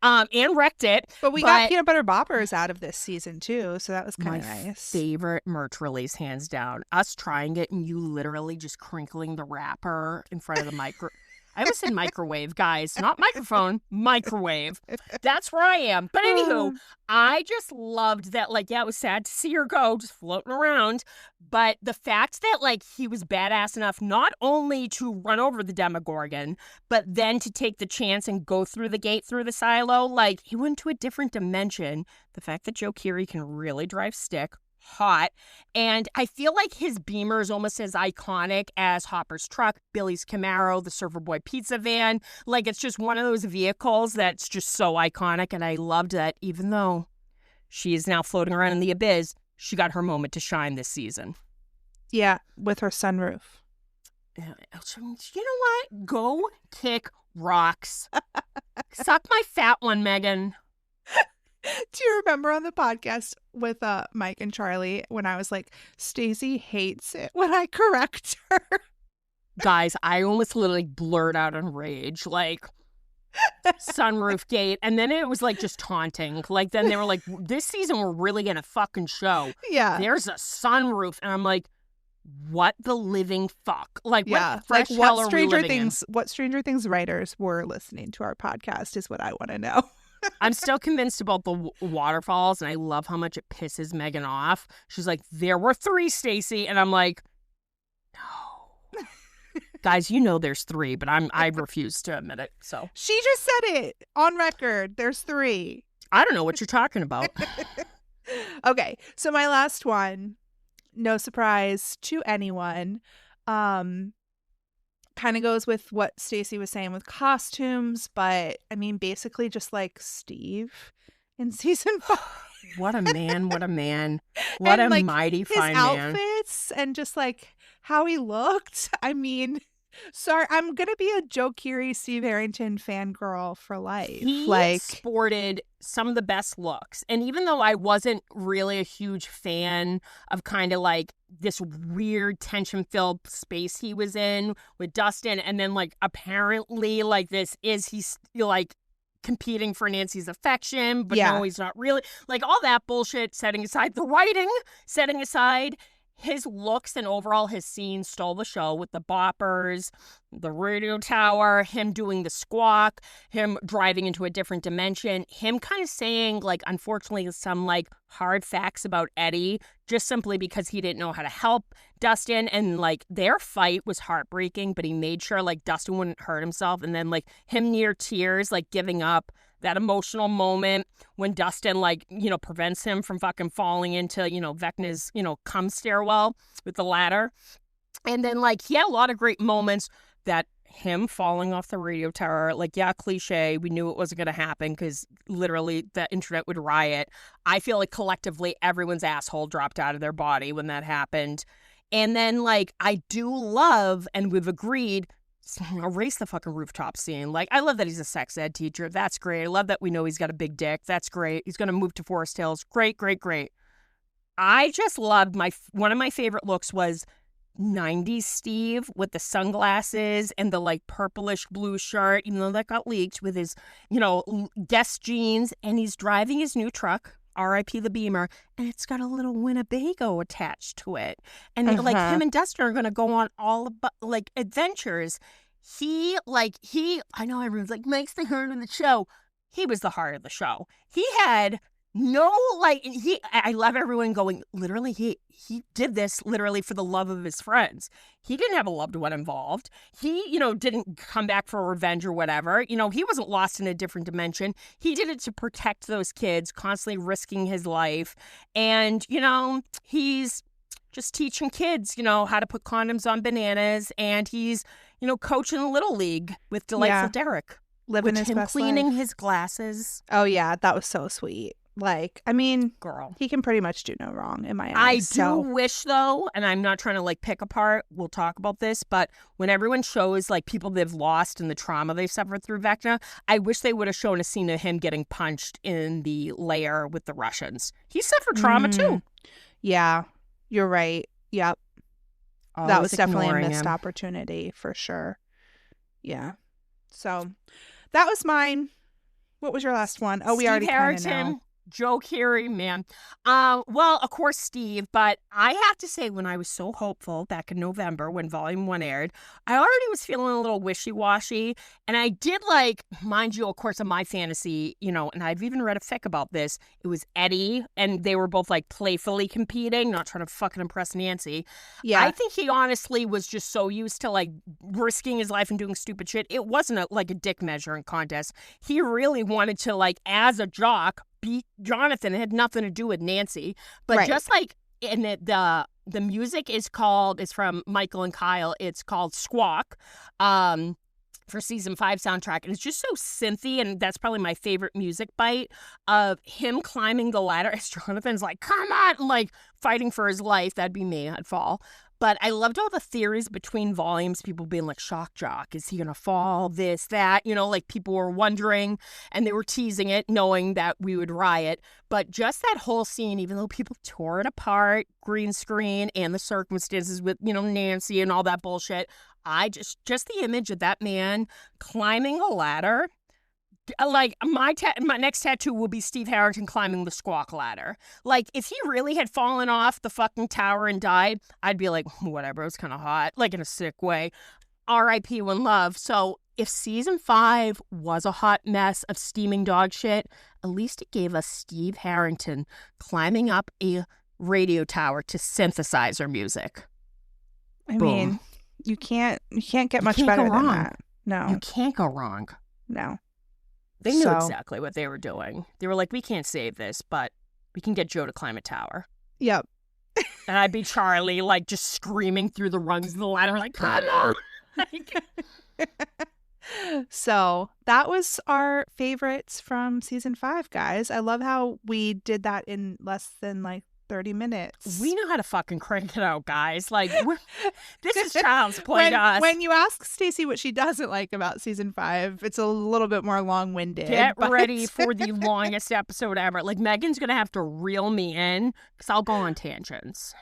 And wrecked it. But we got peanut butter boppers out of this season, too. So that was kind of nice. My favorite merch release, hands down. Us trying it and you literally just crinkling the wrapper in front of the I always said microwave, guys. Not microphone, microwave. That's where I am. But anywho, I just loved that, like, yeah, it was sad to see her go, just floating around. But the fact that, like, he was badass enough not only to run over the Demogorgon, but then to take the chance and go through the gate, through the silo, like, he went to a different dimension. The fact that Joe Keery can really drive stick, hot. And I feel like his Beamer is almost as iconic as Hopper's truck, Billy's Camaro, the Surfer Boy pizza van. Like, it's just one of those vehicles that's just so iconic. And I loved that even though she is now floating around in the abyss, she got her moment to shine this season. Yeah, with her sunroof. You know what? Go kick rocks. Suck my fat one, Megan. Do you remember on the podcast with Mike and Charlie when I was like, Stacey hates it when I correct her? Guys, I almost literally blurred out in rage, like, sunroof gate. And then it was like just taunting. Like, then they were like, this season we're really going to fucking show. Yeah. There's a sunroof. And I'm like, what the living fuck? Like, yeah, what fresh hell are we living in? What Stranger Things writers were listening to our podcast is what I want to know. I'm still convinced about the waterfalls, and I love how much it pisses Megan off. She's like, there were 3, Stacey. And I'm like, no. Guys, you know there's 3, but I refuse to admit it. So she just said it on record. There's 3. I don't know what you're talking about. Okay, so my last one, no surprise to anyone, kind of goes with what Stacey was saying with costumes, but I mean, basically just like Steve in season 5. What a man, what a man. What and, a like, mighty fine his man. outfits and just like how he looked. I mean, sorry, I'm going to be a Joe Keery, Steve Harrington fangirl for life. He sported some of the best looks. And even though I wasn't really a huge fan of kind of like this weird tension-filled space he was in with Dustin, and then like apparently like he's like competing for Nancy's affection, but no, he's not really. Like all that bullshit, setting aside the writing, setting aside his looks and overall his scene stole the show with the boppers, the radio tower, him doing the squawk, him driving into a different dimension, him kind of saying, like, unfortunately, some, like, hard facts about Eddie just simply because he didn't know how to help Dustin. And, like, their fight was heartbreaking, but he made sure, like, Dustin wouldn't hurt himself. And then, like, him near tears, like, giving up. That emotional moment when Dustin, like, you know, prevents him from fucking falling into, you know, Vecna's, you know, cum stairwell with the ladder. And then, like, he had a lot of great moments that him falling off the radio tower, like, yeah, cliche. We knew it wasn't going to happen because literally the internet would riot. I feel like collectively everyone's asshole dropped out of their body when that happened. And then, like, I do love, and we've agreed, erase the fucking rooftop scene. Like, I love that he's a sex ed teacher. That's great. I love that we know he's got a big dick. That's great. He's going to move to Forest Hills. Great, great, great. I just loved one of my favorite looks was 90s Steve with the sunglasses and the like purplish blue shirt, even though that got leaked, with his, you know, Guess jeans, and he's driving his new truck. R.I.P. the Beamer, and it's got a little Winnebago attached to it. And like him and Dustin are going to go on all about like adventures. I know everyone's like, Mike's the heart of the show. He was the heart of the show. He had no, like, I love everyone going, literally, he did this literally for the love of his friends. He didn't have a loved one involved. He, you know, didn't come back for revenge or whatever. You know, he wasn't lost in a different dimension. He did it to protect those kids, constantly risking his life. And, you know, he's just teaching kids, you know, how to put condoms on bananas. And he's, you know, coaching Little League with Delightful Derek. Living his best cleaning life. His glasses. Oh, yeah, that was so sweet. Like, I mean, girl, he can pretty much do no wrong in my eyes. I do wish, though, and I'm not trying to, like, pick apart, we'll talk about this, but when everyone shows, like, people they've lost and the trauma they've suffered through Vecna, I wish they would have shown a scene of him getting punched in the lair with the Russians. He suffered trauma, too. Yeah, you're right. Yep. That was Always definitely a ignoring missed him. opportunity for sure. Yeah. So that was mine. What was your last one? Oh, we Steve already kind of know. Harrington, Joe Carey, man. Well, of course, Steve, but I have to say, when I was so hopeful back in November when Volume 1 aired, I already was feeling a little wishy-washy. And I did like, mind you, of course, of my fantasy, you know, and I've even read a fic about this. It was Eddie, and they were both like playfully competing, not trying to fucking impress Nancy. Yeah. I think he honestly was just so used to like risking his life and doing stupid shit. It wasn't like a dick measuring contest. He really wanted to, like, as a jock, beat Jonathan. It had nothing to do with Nancy. But Right. just like, and the music is from Michael and Kyle. It's called Squawk. For season 5 soundtrack, and it's just so synthy, and that's probably my favorite music bite of him climbing the ladder as Jonathan's like, come on, and like fighting for his life. That'd be me. I'd fall. But I loved all the theories between volumes, people being like, shock jock, is he gonna fall, this, that, you know, like people were wondering, and they were teasing it knowing that we would riot. But just that whole scene, even though people tore it apart, green screen and the circumstances with, you know, Nancy and all that bullshit, I just the image of that man climbing a ladder, like my next tattoo will be Steve Harrington climbing the Squawk ladder. Like if he really had fallen off the fucking tower and died, I'd be like, whatever, it was kind of hot, like in a sick way. R.I.P. One Love. So if season 5 was a hot mess of steaming dog shit, at least it gave us Steve Harrington climbing up a radio tower to synthesizer music. I Boom. mean, you can't get much better than that. No. You can't go wrong. No. They knew exactly what they were doing. They were like, we can't save this, but we can get Joe to climb a tower. Yep. And I'd be Charlie, like, just screaming through the rungs of the ladder, like, come on. So that was our favorites from season 5, guys. I love how we did that in less than like 30 minutes. We know how to fucking crank it out, guys. Like, this is child's play to us. When you ask Stacey what she doesn't like about season 5, it's a little bit more long-winded. Get ready for the longest episode ever. Like, Megan's going to have to reel me in because I'll go on tangents.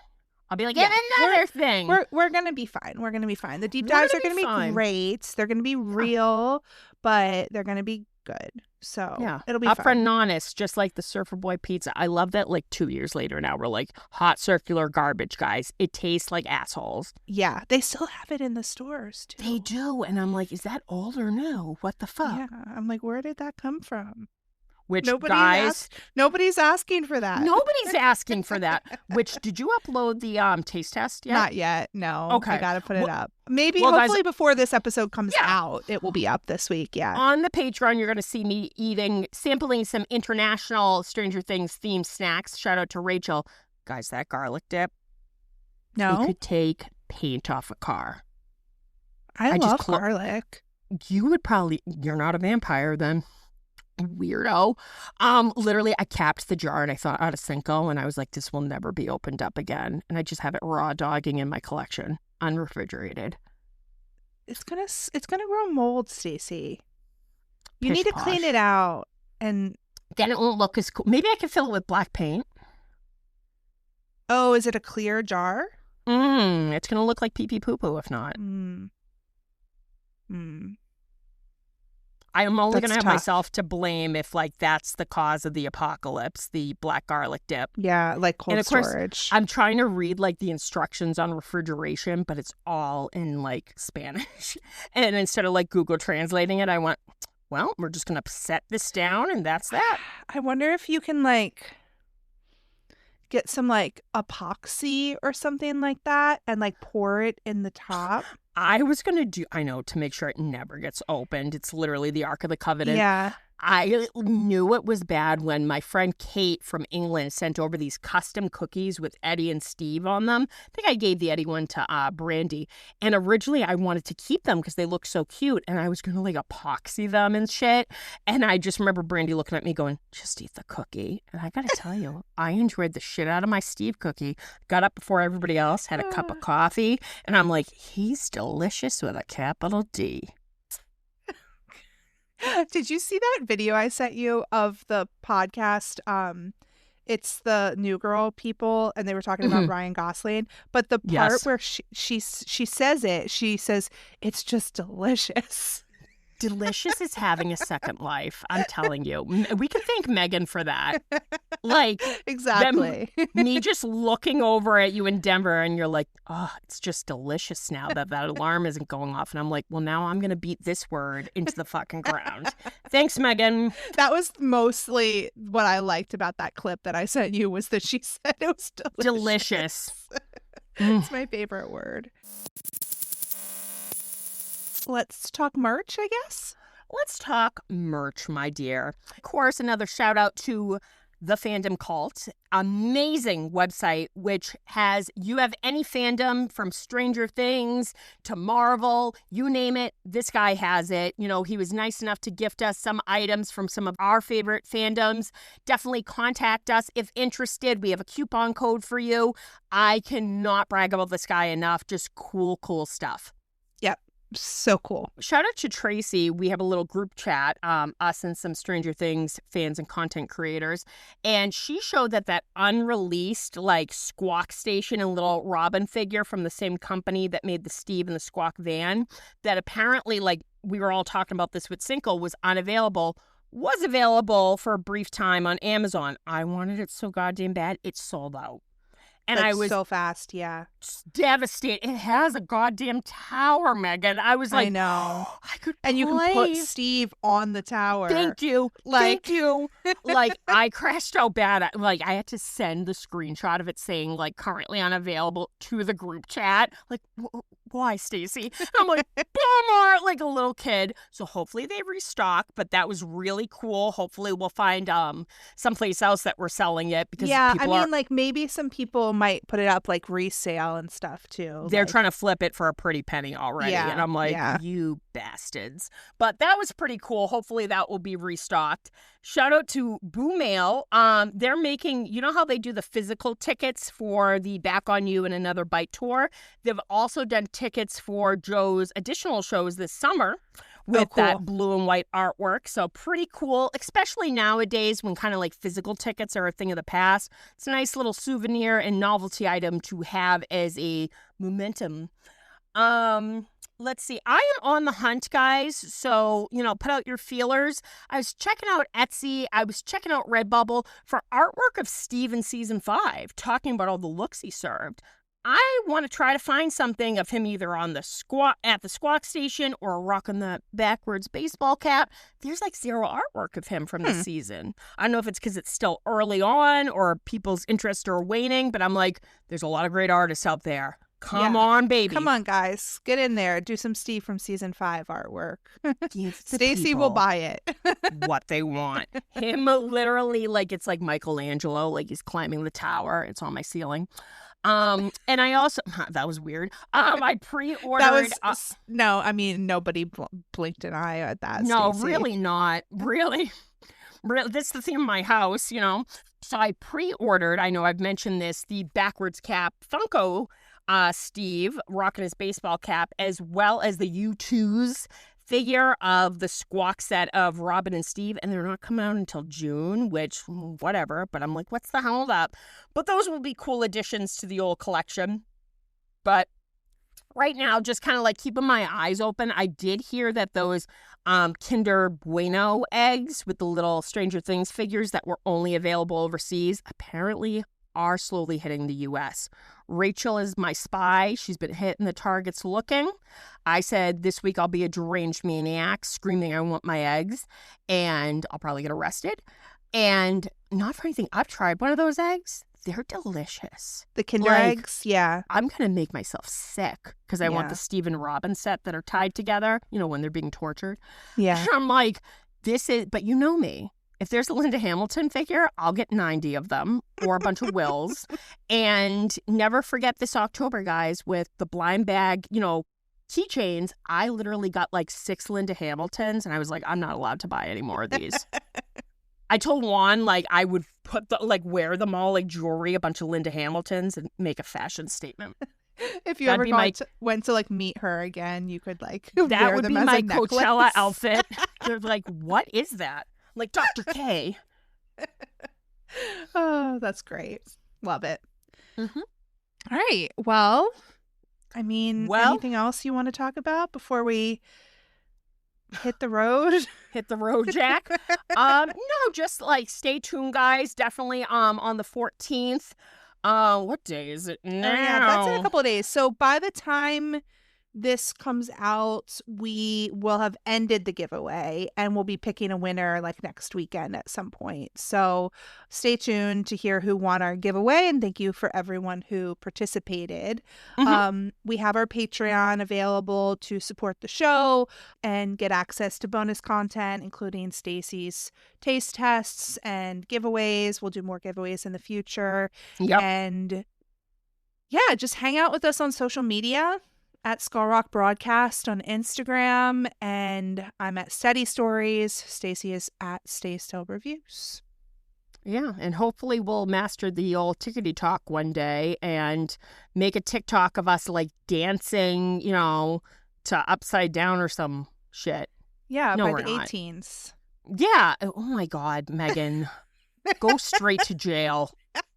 I'll be like, yeah, another thing. We're going to be fine. We're going to be fine. The deep dives are going to be great. They're going to be real, but they're going to be good. So yeah, it'll be upfront fun. and honest, just like the Surfer Boy pizza. I love that. Like 2 years later now, we're like hot circular garbage, guys. It tastes like assholes. Yeah, they still have it in the stores too. They do, and I'm like, is that old or new? What the fuck? Yeah, I'm like, where did that come from? Which nobody's asking for that. Nobody's asking for that. Which, did you upload the taste test yet? Not yet. No. Okay. I gotta put it up. Maybe hopefully guys, before this episode comes out, it will be up this week. Yeah. On the Patreon, you're gonna see me sampling some international Stranger Things themed snacks. Shout out to Rachel. Guys, that garlic dip. No. It could take paint off a car. I love garlic. You would probably. You're not a vampire then. Weirdo. Literally, I capped the jar and I thought out of Cinco, and I was like, this will never be opened up again. And I just have it raw dogging in my collection, unrefrigerated. It's gonna grow mold, Stacey. You Pish need to posh. clean it out, and then it won't look as cool. Maybe I can fill it with black paint. oh, is it a clear jar? It's gonna look like pee pee poo poo if not. I am only going to have myself to blame if, like, that's the cause of the apocalypse, the black garlic dip. Yeah, like cold and of course, storage. I'm trying to read, like, the instructions on refrigeration, but it's all in, like, Spanish. And instead of, like, Google translating it, I went, well, we're just going to set this down, and that's that. I wonder if you can, like, get some, like, epoxy or something like that and, like, pour it in the top. I was going to to make sure it never gets opened. It's literally the Ark of the Covenant. Yeah. I knew it was bad when my friend Kate from England sent over these custom cookies with Eddie and Steve on them. I think I gave the Eddie one to Brandy. And originally I wanted to keep them because they look so cute. And I was going to like epoxy them and shit. And I just remember Brandy looking at me going, just eat the cookie. And I got to tell you, I enjoyed the shit out of my Steve cookie. Got up before everybody else, had a cup of coffee. And I'm like, he's delicious with a capital D. Did you see that video I sent you of the podcast? it's the New Girl people, and they were talking about Ryan Gosling. But the part Yes. where she says it, she says, it's just delicious. Delicious is having a second life. I'm telling you. We can thank Megan for that. Like, Exactly. me just looking over at you in Denver and you're like, oh, it's just delicious now that alarm isn't going off. And I'm like, well, now I'm going to beat this word into the fucking ground. Thanks, Megan. That was mostly what I liked about that clip that I sent you, was that she said it was delicious. It's my favorite word. Let's talk merch, I guess. Let's talk merch, my dear. Of course, another shout out to The Fandom Cult, amazing website, which you have any fandom from Stranger Things to Marvel, you name it, this guy has it. You know, he was nice enough to gift us some items from some of our favorite fandoms. Definitely contact us if interested. We have a coupon code for you. I cannot brag about this guy enough. Just cool stuff. Yep. So cool. Shout out to Tracy. We have a little group chat, us and some Stranger Things fans and content creators. And she showed that unreleased, like, Squawk Station and little Robin figure from the same company that made the Steve and the Squawk van, that apparently, like, we were all talking about this with Cinco, was unavailable. Was available for a brief time on Amazon. I wanted it so goddamn bad. It sold out. And like, I was so fast, yeah. Devastated. It has a goddamn tower, Megan. I was like, I know. I could And you can put play. Steve on the tower. Thank you. Like- Thank you. Like, I crashed out bad. I had to send the screenshot of it saying, like, currently unavailable to the group chat. Like, why, Stacey? I'm like, bummer, like a little kid. So hopefully they restock, but that was really cool. Hopefully we'll find someplace else that we're selling it, because yeah, people I mean, like, maybe some people might put it up like resale and stuff too. They're like... trying to flip it for a pretty penny already. Yeah, and I'm like, yeah. You bastards. But that was pretty cool. Hopefully that will be restocked. Shout out to Boo Mail. They're making, you know how they do the physical tickets for the Back on You and Another Bite tour? They've also done tickets for Joe's additional shows this summer with cool. that blue and white artwork. So pretty cool, especially nowadays when kind of like physical tickets are a thing of the past. It's a nice little souvenir and novelty item to have as a momentum. Let's see. I am on the hunt, guys. So, put out your feelers. I was checking out Etsy. I was checking out Redbubble for artwork of Steve in season 5, talking about all the looks he served. I want to try to find something of him either on the Squawk Station or rocking the backwards baseball cap. There's like zero artwork of him from this season. I don't know if it's because it's still early on or people's interests are waning, but I'm like, there's a lot of great artists out there. Come on, baby. Come on, guys. Get in there. Do some Steve from season 5 artwork. Stacey will buy it. What they want. Him literally, like, it's like Michelangelo, like he's climbing the tower. It's on my ceiling. And I also, that was weird. I pre-ordered. That was, no, I mean, nobody blinked an eye at that. No, Stacey. really not. Really. This is the theme of my house, So I pre-ordered, I know I've mentioned this, the backwards cap Funko Steve rocking his baseball cap, as well as the U2's figure of the Squawk set of Robin and Steve, and they're not coming out until June, which, whatever, but I'm like, what's the hold up? But those will be cool additions to the old collection. But right now, just kind of like keeping my eyes open. I did hear that those Kinder Bueno eggs with the little Stranger Things figures that were only available overseas apparently are slowly hitting the U.S. Rachel is my spy. She's been hitting the targets looking. I said this week I'll be a deranged maniac screaming I want my eggs, and I'll probably get arrested. And not for anything, I've tried one of those eggs. They're delicious. The Kinder eggs, yeah. I'm going to make myself sick because I want the Steve and Robin set that are tied together, when they're being tortured. Yeah. I'm like, but you know me. If there's a Linda Hamilton figure, I'll get 90 of them or a bunch of Wills. And never forget this October, guys, with the blind bag, keychains. I literally got like 6 Linda Hamiltons, and I was like, I'm not allowed to buy any more of these. I told Juan, like, I would wear them all like jewelry, a bunch of Linda Hamiltons, and make a fashion statement. If you ever went to like meet her again, you could like that wear would them be as my a necklace. Coachella outfit. They're like, what is that? Like Dr. K. Oh, that's great. Love it. Mm-hmm. All right. Well, I mean, Well, anything else you want to talk about before we hit the road? hit the road, Jack. No, just like stay tuned, guys. Definitely on the 14th. What day is it now? Oh, yeah, that's in a couple of days. So by the time this comes out, we will have ended the giveaway and we'll be picking a winner like next weekend at some point. So stay tuned to hear who won our giveaway, and thank you for everyone who participated. We have our Patreon available to support the show and get access to bonus content, including Stacy's taste tests and giveaways. We'll do more giveaways in the future. Yep. And yeah, just hang out with us on social media at Skull Rock Broadcast on Instagram, and I'm at Steady Stories. Stacy is at Stay Still Reviews. Yeah, and hopefully we'll master the old tickety talk one day and make a TikTok of us like dancing, to Upside Down or some shit. Yeah, No, by we're the not. 18s. Yeah. Oh my God, Megan. Go straight to jail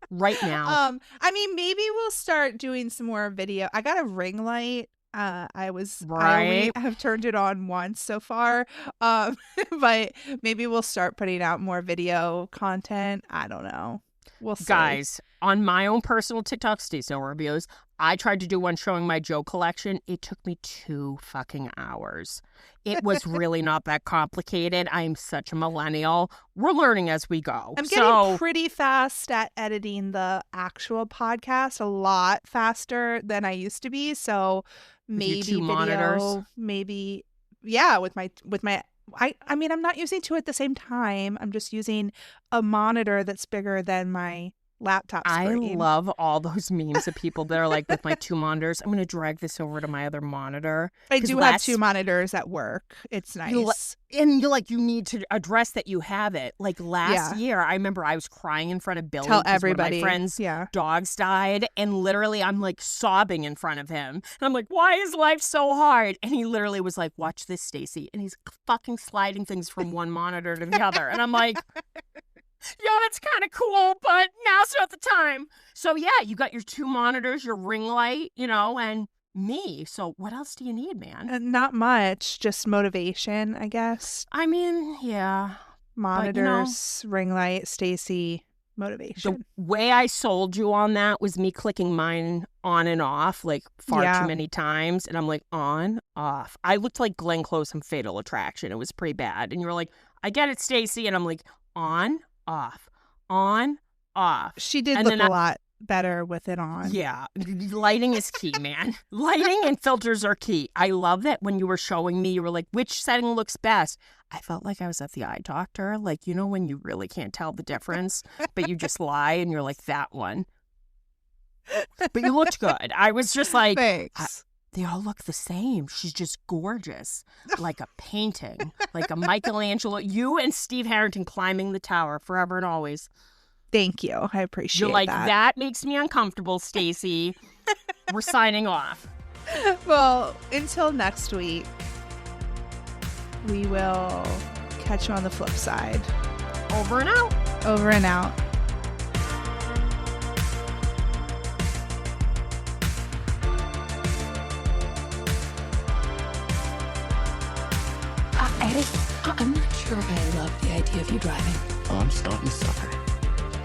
right now. I mean, maybe we'll start doing some more video. I got a ring light. I only have turned it on once so far. But maybe we'll start putting out more video content. I don't know. We'll see. Guys, on my own personal TikTok, Stay Still Reviews, I tried to do one showing my Joe collection. It took me 2 fucking hours. It was really not that complicated. I'm such a millennial. We're learning as we go. I'm getting pretty fast at editing the actual podcast, a lot faster than I used to be. So maybe with your 2 video, monitors. maybe with my I mean, I'm not using 2 at the same time. I'm just using a monitor that's bigger than my laptop screen. I love all those memes of people that are like, with my 2 monitors, I'm going to drag this over to my other monitor. I do have 2 monitors at work. It's nice. And you need to address that you have it. Like last year, I remember I was crying in front of Billy. Tell everybody. One of my friends' dogs died. And literally, I'm like sobbing in front of him. And I'm like, why is life so hard? And he literally was like, watch this, Stacy. And he's fucking sliding things from one monitor to the other. And I'm like, yeah, that's kind of cool, but now's not the time. So yeah, you got your 2 monitors, your ring light, and me. So what else do you need, man? Not much, just motivation, I guess. I mean, yeah. Monitors, ring light, Stacy, motivation. The way I sold you on that was me clicking mine on and off like far too many times. And I'm like, on, off. I looked like Glenn Close from Fatal Attraction. It was pretty bad. And you were like, I get it, Stacy. And I'm like, on, off, on, off. She did look a lot better with it on. Yeah. Lighting is key, man. Lighting and filters are key. I love that when you were showing me, you were like, which setting looks best? I felt like I was at the eye doctor. Like, when you really can't tell the difference, but you just lie and you're like, that one. But you looked good. I was just like, thanks. They all look the same. She's just gorgeous. Like a painting. Like a Michelangelo. You and Steve Harrington climbing the tower forever and always. Thank you. I appreciate You're like, that. That makes me uncomfortable, Stacy. We're signing off. Well, until next week, we will catch you on the flip side. Over and out. Over and out. Eddie, I'm not sure I love the idea of you driving. Oh, I'm starting to suffer.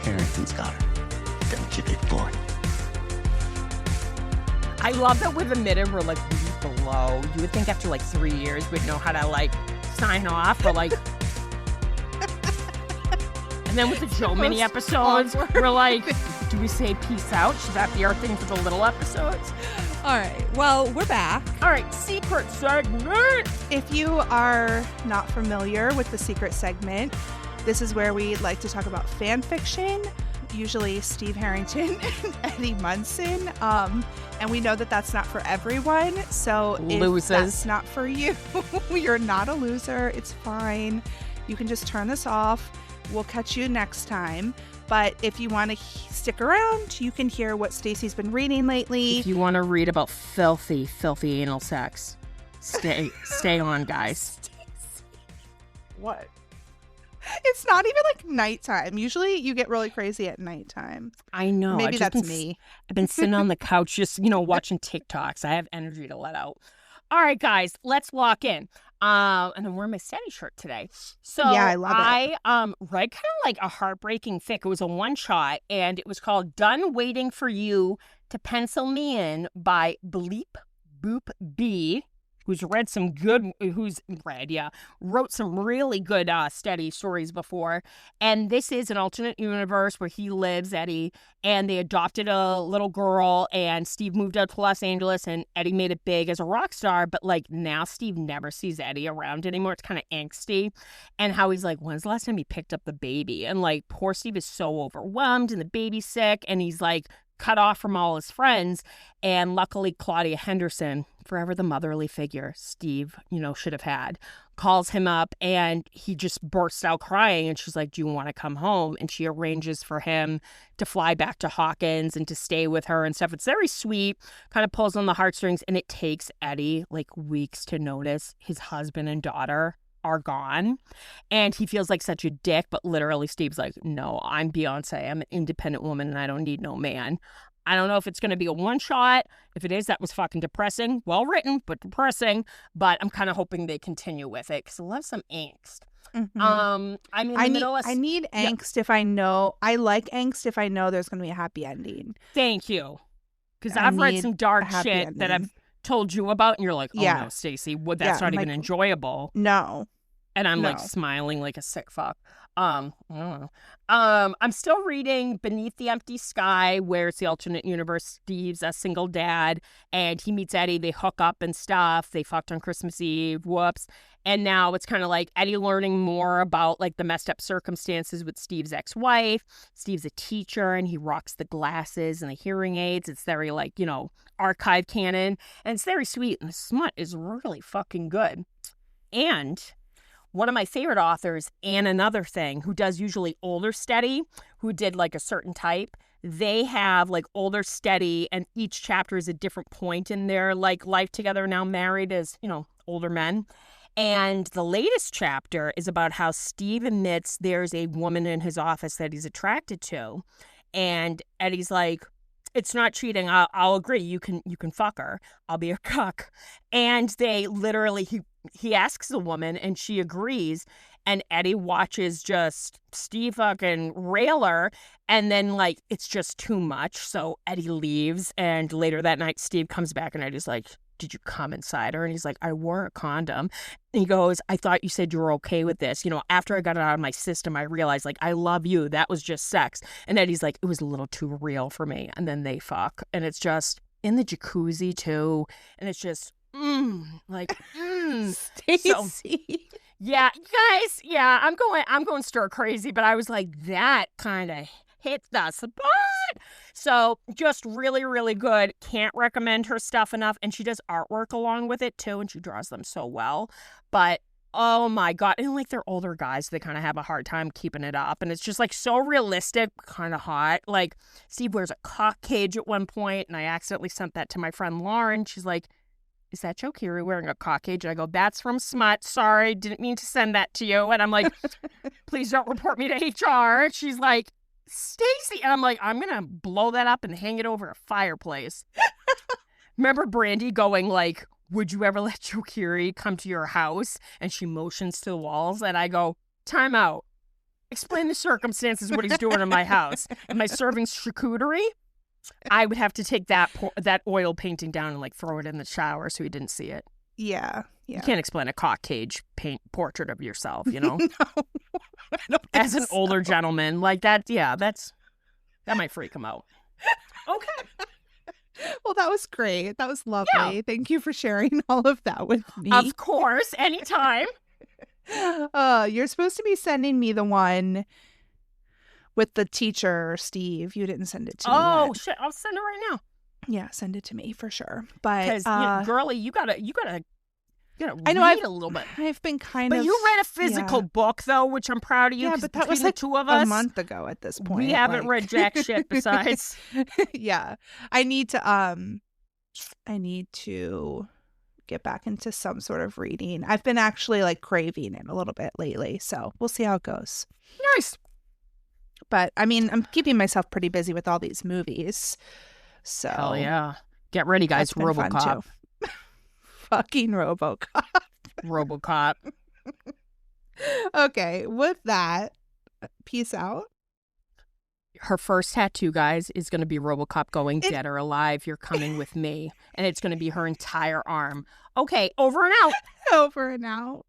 Harrington's got her. Don't you, big boy? I love that with admitted we're like really below. You would think after like 3 years we'd know how to like sign off, but like. And then with the Joe mini episodes, we're like, do we say peace out? Should that be our thing for the little episodes? All right. Well, we're back. All right. Secret segment. If you are not familiar with the secret segment, this is where we like to talk about fan fiction, usually Steve Harrington and Eddie Munson. And we know that that's not for everyone. So if that's not for you, you're not a loser. It's fine. You can just turn this off. We'll catch you next time. But if you want to stick around, you can hear what Stacy's been reading lately. If you want to read about filthy anal sex, stay on, guys. What? It's not even like nighttime. Usually you get really crazy at nighttime. I know. Maybe that's me. I've been sitting on the couch just, watching TikToks. I have energy to let out. All right, guys, let's walk in. And I'm wearing my Steady shirt today. So Yeah, I love it. I read kind of like a heartbreaking fic. It was a one shot, and it was called "Done Waiting for You to Pencil Me In" by Bleep Boop B, wrote some really good Steady stories before. And this is an alternate universe where he lives, Eddie, and they adopted a little girl, and Steve moved out to Los Angeles, and Eddie made it big as a rock star. But like now Steve never sees Eddie around anymore. It's kind of angsty. And how he's like, when's the last time he picked up the baby? And like poor Steve is so overwhelmed, and the baby's sick, and he's like cut off from all his friends. And luckily Claudia Henderson, forever the motherly figure Steve, should have had, calls him up, and he just bursts out crying, and she's like, do you want to come home? And she arranges for him to fly back to Hawkins and to stay with her and stuff. It's very sweet, kind of pulls on the heartstrings, and it takes Eddie like weeks to notice his husband and daughter are gone, and he feels like such a dick. But literally Steve's like, no, I'm Beyonce, I'm an independent woman, and I don't need no man. I don't know if it's going to be a one shot. If it is, that was fucking depressing. Well written, but depressing. But I'm kind of hoping they continue with it because I love some angst. Mm-hmm. I'm in the middle of... I need angst if I know. I like angst if I know there's going to be a happy ending. Thank you. Because I've read some dark shit that I've told you about, and you're like, oh no, Stacey, that's not even enjoyable. No. And I'm like smiling like a sick fuck. I don't know. I'm still reading Beneath the Empty Sky, where it's the alternate universe. Steve's a single dad, and he meets Eddie. They hook up and stuff. They fucked on Christmas Eve. Whoops. And now it's kind of like Eddie learning more about like the messed up circumstances with Steve's ex-wife. Steve's a teacher, and he rocks the glasses and the hearing aids. It's very like, archive canon, and it's very sweet, and the smut is really fucking good. And one of my favorite authors, and another thing, who does usually older Steady, who did like a certain type, they have like older Steady, and each chapter is a different point in their like life together, now married as, older men. And the latest chapter is about how Steve admits there's a woman in his office that he's attracted to. And Eddie's like, it's not cheating. I'll agree. You can fuck her. I'll be a cuck. And they literally, he asks the woman, and she agrees. And Eddie watches just Steve fucking rail her. And then like, it's just too much. So Eddie leaves. And later that night, Steve comes back, and Eddie's like, did you come inside her? And he's like, I wore a condom. And he goes, I thought you said you were okay with this. After I got it out of my system, I realized, like, I love you. That was just sex. And Eddie's like, it was a little too real for me. And then they fuck. And it's just in the jacuzzi, too. And it's just, Stacey. So, yeah, guys, yeah, I'm going stir crazy. But I was like, that kind of hit the spot. So just really, really good. Can't recommend her stuff enough. And she does artwork along with it too, and she draws them so well. But oh my God. And like they're older guys, so they kind of have a hard time keeping it up. And it's just like so realistic, kind of hot. Like Steve wears a cock cage at one point, and I accidentally sent that to my friend Lauren. She's like, is that Joe Keery wearing a cock cage? And I go, that's from Smut. Sorry, didn't mean to send that to you. And I'm like, please don't report me to HR. She's like, Stacey. And I'm like, I'm going to blow that up and hang it over a fireplace. Remember Brandy going like, would you ever let Joe Keery come to your house? And she motions to the walls. And I go, time out. Explain the circumstances, what he's doing in my house. Am I serving charcuterie? I would have to take that oil painting down and like throw it in the shower so he didn't see it. Yeah. You can't explain a cock cage paint portrait of yourself, No, I don't as an think older gentleman like that. Yeah, that might freak him out. Okay. Well, that was great. That was lovely. Yeah. Thank you for sharing all of that with me. Of course, anytime. You're supposed to be sending me the one with the teacher, Steve. You didn't send it to me yet. Shit, I'll send it right now. Yeah, send it to me for sure. But Because, girlie, you gotta I know read a little bit. I've been kind But of. you read a physical book, though, which I'm proud of you. Yeah, but that was like like the two of us, a month ago at this point. we haven't read jack shit besides. Yeah, I need to get back into some sort of reading. I've been actually like craving it a little bit lately, so we'll see how it goes. Nice. But I mean, I'm keeping myself pretty busy with all these movies. So Hell yeah. Get ready, guys. that's been fun, RoboCop. too. Fucking RoboCop. RoboCop. Okay, with that, peace out. Her first tattoo, guys, is going to be RoboCop going dead or alive. You're coming with me. And it's going to be her entire arm. Okay, over and out. Over and out.